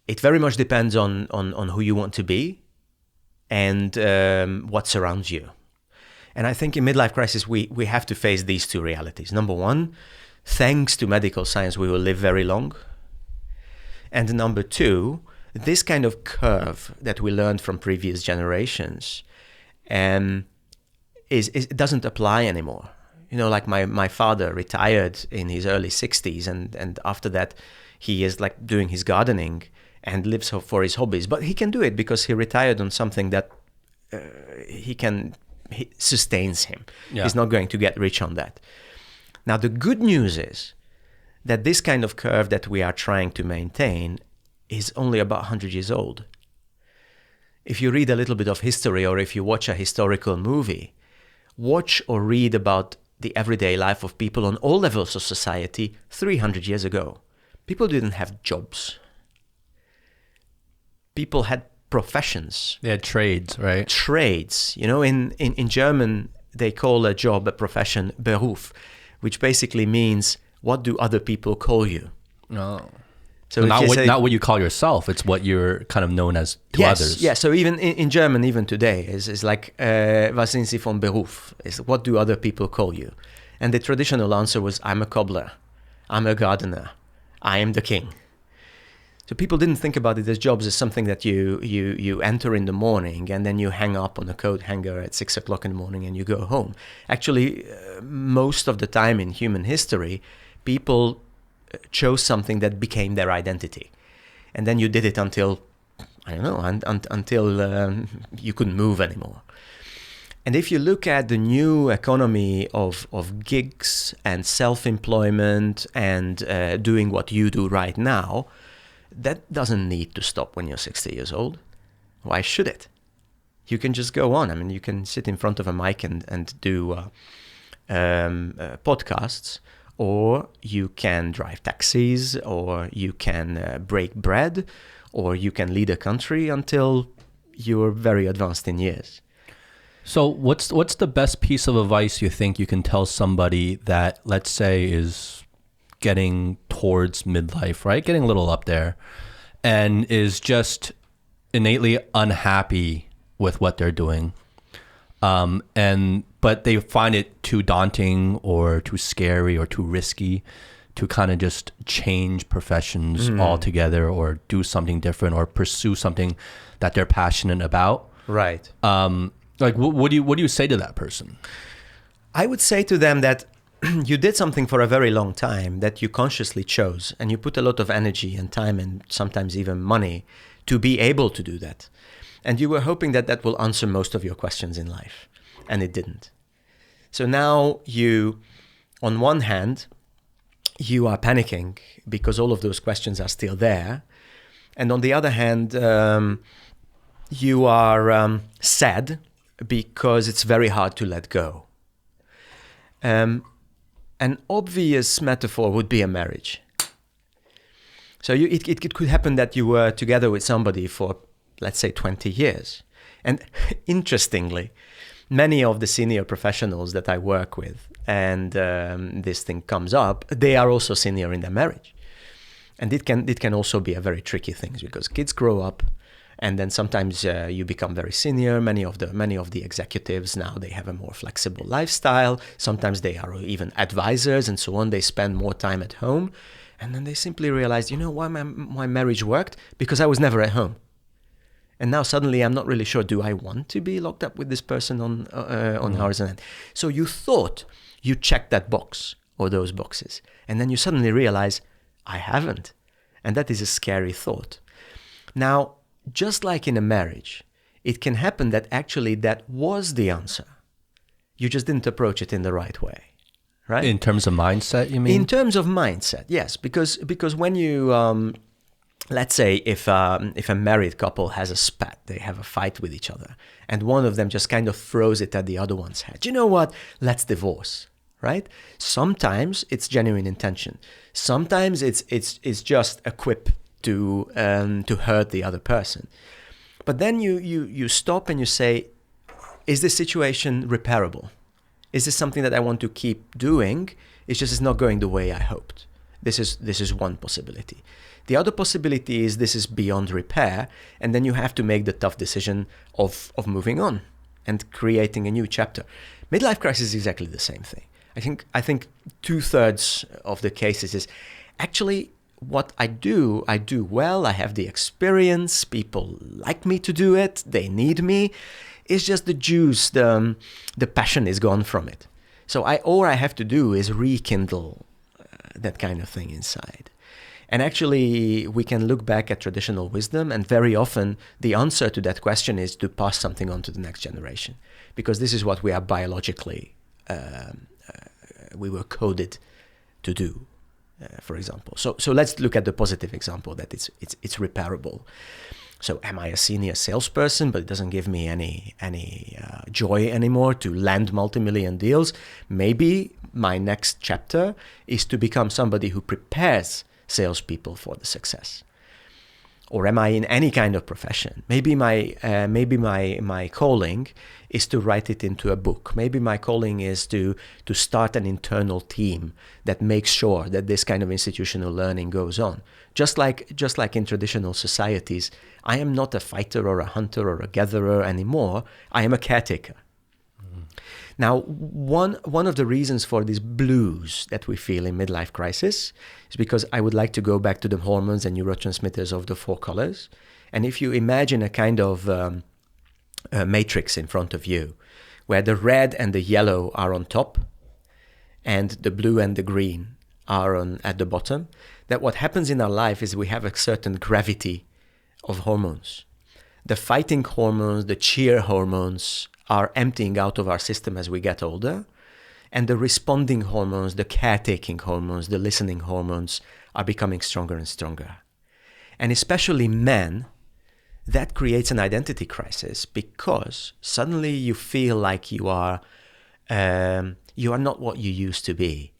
it very much depends on who you want to be and what surrounds you. And I think in midlife crisis, we have to face these 2 realities. Number one, thanks to medical science, we will live very long. And number 2, this kind of curve that we learned from previous generations it doesn't apply anymore. Like my father retired in his early 60s, and after that, he is like doing his gardening and lives for his hobbies. But he can do it because he retired on something that he sustains him. Yeah. He's not going to get rich on that. Now, the good news is that this kind of curve that we are trying to maintain is only about 100 years old. If you read a little bit of history, or if you watch a historical movie, watch or read about the everyday life of people on all levels of society 300 years ago. People didn't have jobs. People had professions. They had trades, right? Trades. In German, they call a job, a profession, Beruf, which basically means, what do other people call you? Oh. So not what you call yourself, it's what you're kind of known as to others. Yeah, so even in German, even today, is like, was sind Sie von Beruf? Is what do other people call you? And the traditional answer was, I'm a cobbler, I'm a gardener, I am the king. So people didn't think about it as jobs, as something that you enter in the morning and then you hang up on a coat hanger at 6 o'clock in the morning and you go home. Actually, most of the time in human history, people chose something that became their identity. And then you did it until, I don't know, until you couldn't move anymore. And if you look at the new economy of gigs and self-employment and doing what you do right now, that doesn't need to stop when you're 60 years old. Why should it? You can just go on. I mean, you can sit in front of a mic and do podcasts, or you can drive taxis, or you can break bread, or you can lead a country until you're very advanced in years. So what's the best piece of advice you think you can tell somebody that, let's say, is getting towards midlife, right? Getting a little up there, and is just innately unhappy with what they're doing, but they find it too daunting or too scary or too risky to kind of just change professions altogether, or do something different, or pursue something that they're passionate about. Right. Like, what do you say to that person? I would say to them that you did something for a very long time that you consciously chose, and you put a lot of energy and time and sometimes even money to be able to do that. And you were hoping that that will answer most of your questions in life, and it didn't. So now you, on one hand, you are panicking because all of those questions are still there. And on the other hand, you are sad because it's very hard to let go. An obvious metaphor would be a marriage. So it could happen that you were together with somebody for, let's say, 20 years. And interestingly, many of the senior professionals that I work with, and this thing comes up, they are also senior in their marriage. And it can also be a very tricky thing, because kids grow up, and then sometimes you become very senior. Many of the executives now, they have a more flexible lifestyle. Sometimes they are even advisors and so on. They spend more time at home, and then they simply realize, why my marriage worked? Because I was never at home. And now suddenly I'm not really sure, do I want to be locked up with this person on hours on end? So you thought you checked that box or those boxes, and then you suddenly realize, I haven't. And that is a scary thought. Now, just like in a marriage, it can happen that actually that was the answer. You just didn't approach it in the right way, right? In terms of mindset, you mean? In terms of mindset, yes. Because when you, let's say if a married couple has a spat, they have a fight with each other, and one of them just kind of throws it at the other one's head. You know what? Let's divorce, right? Sometimes it's genuine intention. Sometimes it's just a quip to hurt the other person. But then you stop and you say, is this situation repairable? Is this something that I want to keep doing? It's just it's not going the way I hoped. This is one possibility. The other possibility is this is beyond repair, and then you have to make the tough decision of moving on and creating a new chapter. Midlife crisis is exactly the same thing. I think 2/3 of the cases is actually what I do well. I have the experience. People like me to do it. They need me. It's just the juice, the passion is gone from it. So all I have to do is rekindle that kind of thing inside. And actually, we can look back at traditional wisdom, and very often the answer to that question is to pass something on to the next generation, because this is what we are biologically, we were coded to do. For example, so let's look at the positive example that it's repairable. So am I a senior salesperson, but it doesn't give me any joy anymore to land multi-million deals? Maybe my next chapter is to become somebody who prepares salespeople for the success. Or am I in any kind of profession? Maybe my calling is to write it into a book. Maybe my calling is to start an internal team that makes sure that this kind of institutional learning goes on. Just like in traditional societies, I am not a fighter or a hunter or a gatherer anymore. I am a caretaker. Now, one of the reasons for these blues that we feel in midlife crisis is because I would like to go back to the hormones and neurotransmitters of the 4 colors. And if you imagine a kind of a matrix in front of you, where the red and the yellow are on top, and the blue and the green are at the bottom, that what happens in our life is we have a certain gravity of hormones. The fighting hormones, the cheer hormones are emptying out of our system as we get older. And the responding hormones, the caretaking hormones, the listening hormones are becoming stronger and stronger. And especially men, that creates an identity crisis because suddenly you feel like you are not what you used to be.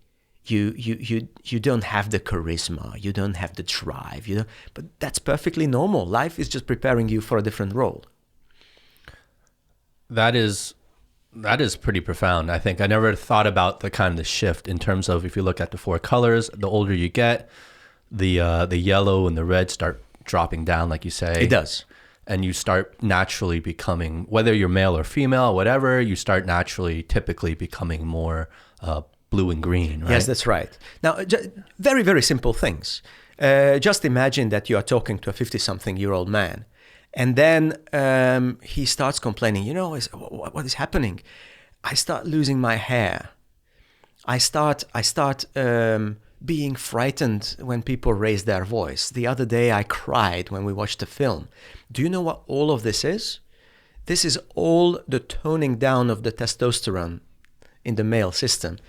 You don't have the charisma, you don't have the drive, but that's perfectly normal. Life is just preparing you for a different role. That is pretty profound. I think I never thought about the kind of the shift in terms of if you look at the four colors, the older you get, the yellow and the red start dropping down, like you say. It does. And you start naturally becoming, whether you're male or female, whatever, you start naturally typically becoming more blue and green, right? Yes, that's right. Now, very, very simple things. Just imagine that you are talking to a 50-something-year-old man, and then he starts complaining, what is happening? I start losing my hair. I start being frightened when people raise their voice. The other day I cried when we watched a film. Do you know what all of this is? This is all the toning down of the testosterone in the male system.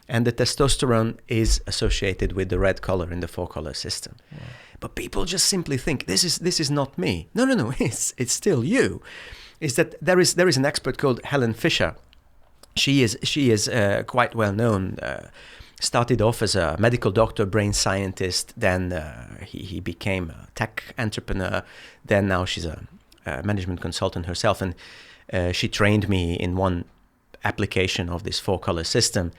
And the testosterone is associated with the red color in the four-color system. Wow. But people just simply think, this is not me. No, it's still you. Is that there is an expert called Helen Fisher. She is quite well known. Started off as a medical doctor, brain scientist. Then he became a tech entrepreneur. Then now she's a management consultant herself. And she trained me in one application of this four-color system.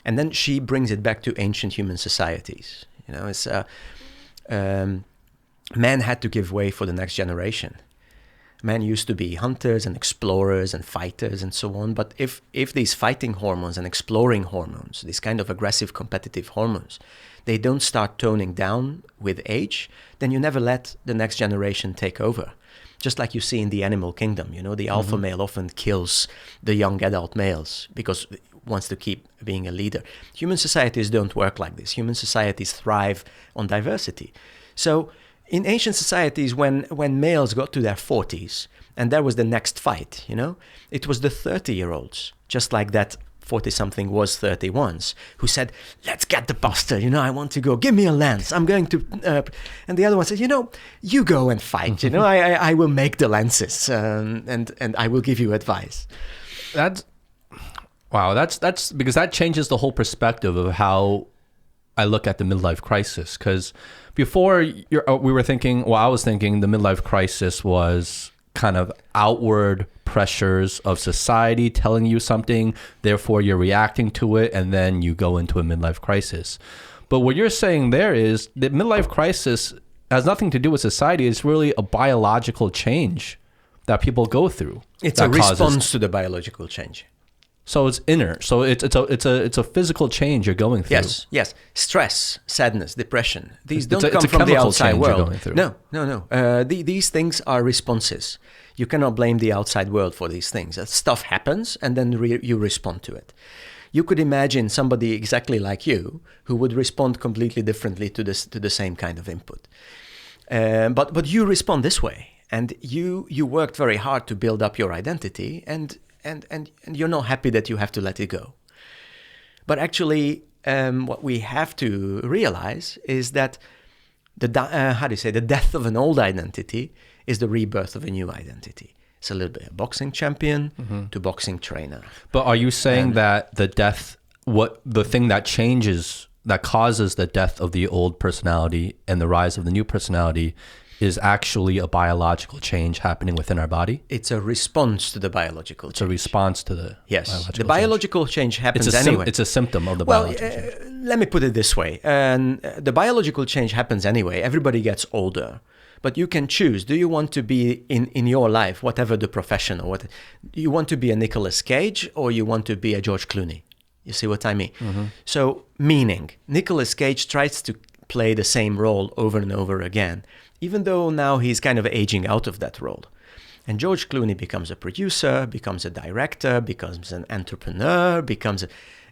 And then she brings it back to ancient human societies. It's men had to give way for the next generation. Men used to be hunters and explorers and fighters and so on. But if these fighting hormones and exploring hormones, these kind of aggressive competitive hormones, they don't start toning down with age, then you never let the next generation take over. Just like you see in the animal kingdom, the alpha male often kills the young adult males because it wants to keep being a leader. Human societies don't work like this. Human societies thrive on diversity. So in ancient societies, when males got to their 40s, and that was the next fight, it was the 30-year-olds, just like that 40-something was 30 once, who said, let's get the bastard, I want to go, give me a lance, I'm going to, and the other one said, you go and fight, I will make the lances, and I will give you advice. That's because that changes the whole perspective of how I look at the midlife crisis. Because before we were thinking, I was thinking the midlife crisis was kind of outward pressures of society telling you something, therefore you're reacting to it, and then you go into a midlife crisis. But what you're saying there is that midlife crisis has nothing to do with society. It's really a biological change that people go through. It's a response to the biological change. So it's inner. So it's a physical change you're going through. Yes. Stress, sadness, depression. These don't come from the outside world. No. These things are responses. You cannot blame the outside world for these things. Stuff happens, and then you respond to it. You could imagine somebody exactly like you who would respond completely differently to the same kind of input. But you respond this way, and you worked very hard to build up your identity, and you're not happy that you have to let it go. But actually, what we have to realize is that the death of an old identity is the rebirth of a new identity. It's a little bit a boxing champion to boxing trainer. But are you saying that the thing that changes, that causes the death of the old personality and the rise of the new personality is actually a biological change happening within our body? It's a response to the biological change. It's a response to the the biological change happens anyway. It's a symptom of the biological change. Let me put it this way. The biological change happens anyway. Everybody gets older. But you can choose. Do you want to be in your life, whatever the profession, or what you want to be a Nicolas Cage or you want to be a George Clooney? You see what I mean? So, meaning, Nicolas Cage tries to play the same role over and over again, even though now he's kind of aging out of that role. And George Clooney becomes a producer, becomes a director, becomes an entrepreneur, becomes a...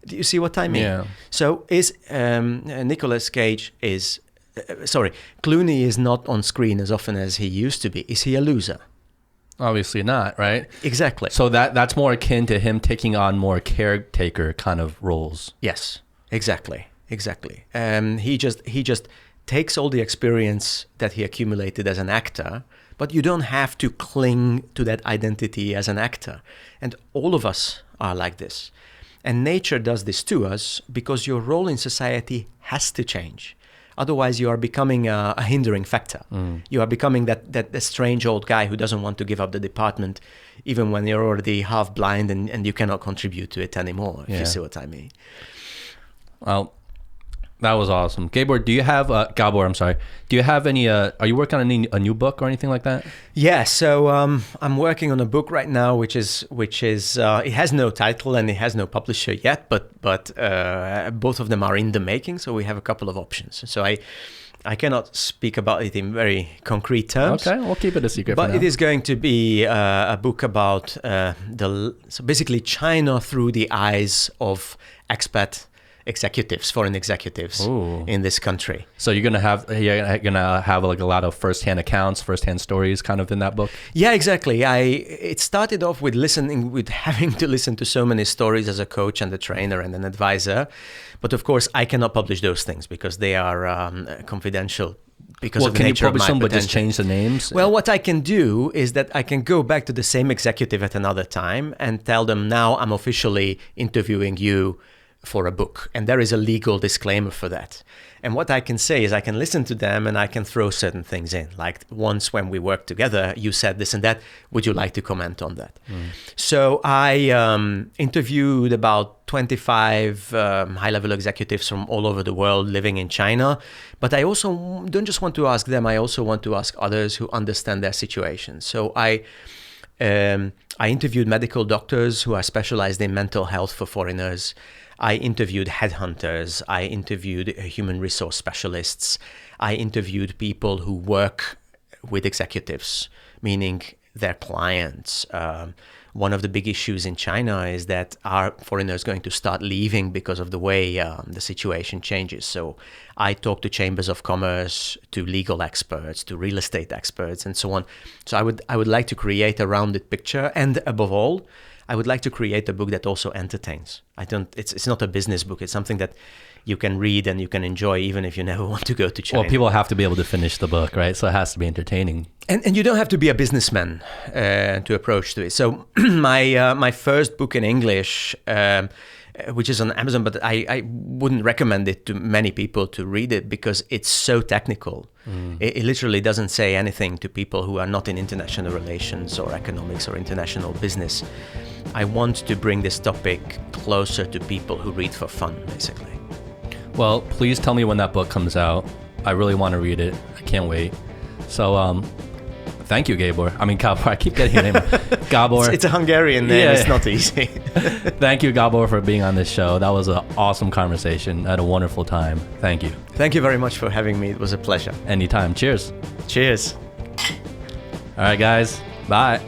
Do you see what I mean? Yeah. So Nicolas Cage Clooney is not on screen as often as he used to be. Is he a loser? Obviously not, right? Exactly. So that's more akin to him taking on more caretaker kind of roles. Yes, exactly. He just takes all the experience that he accumulated as an actor, but you don't have to cling to that identity as an actor. And all of us are like this. And nature does this to us because your role in society has to change. Otherwise, you are becoming a hindering factor. You are becoming that strange old guy who doesn't want to give up the department, even when you're already half blind and you cannot contribute to it anymore, if you see what I mean. Well, that was awesome. Gabor, do you have any, are you working on a new book or anything like that? Yeah, so I'm working on a book right now, which is it has no title and it has no publisher yet, but both of them are in the making, so we have a couple of options. So I cannot speak about it in very concrete terms. Okay, we'll keep it a secret but for now. It is going to be a book about so basically China through the eyes of foreign executives in this country. So you're gonna have like a lot of firsthand accounts, firsthand stories, kind of in that book. Yeah, exactly. It started off with having to listen to so many stories as a coach and a trainer and an advisor, but of course I cannot publish those things because they are confidential. Because of the nature of my potential. Can you publish them but just change the names? Well, what I can do is that I can go back to the same executive at another time and tell them, now I'm officially interviewing you for a book, and there is a legal disclaimer for that. And what I can say is I can listen to them and I can throw certain things in, like once when we worked together you said this and that, would you like to comment on that? So I interviewed about 25 high-level executives from all over the world living in China, but I also don't just want to ask them, I also want to ask others who understand their situation. So I interviewed medical doctors who are specialized in mental health for foreigners. I interviewed headhunters, I interviewed human resource specialists, I interviewed people who work with executives, meaning their clients. One of the big issues in China is that are foreigners going to start leaving because of the way the situation changes. So I talked to chambers of commerce, to legal experts, to real estate experts, and so on. So I would like to create a rounded picture, and above all, I would like to create a book that also entertains. It's not a business book. It's something that you can read and you can enjoy even if you never want to go to China. Well, people have to be able to finish the book, right? So it has to be entertaining. And you don't have to be a businessman to approach to it. So my first book in English, which is on Amazon, but I wouldn't recommend it to many people to read it because it's so technical. It literally doesn't say anything to people who are not in international relations or economics or international business. I want to bring this topic closer to people who read for fun, basically. Well, please tell me when that book comes out. I really want to read it. I can't wait. So, thank you, Gabor. I mean, Gabor. I keep getting your name. Gabor. It's a Hungarian name. Yeah. It's not easy. Thank you, Gabor, for being on this show. That was an awesome conversation. I had a wonderful time. Thank you. Thank you very much for having me. It was a pleasure. Anytime. Cheers. Cheers. All right, guys. Bye.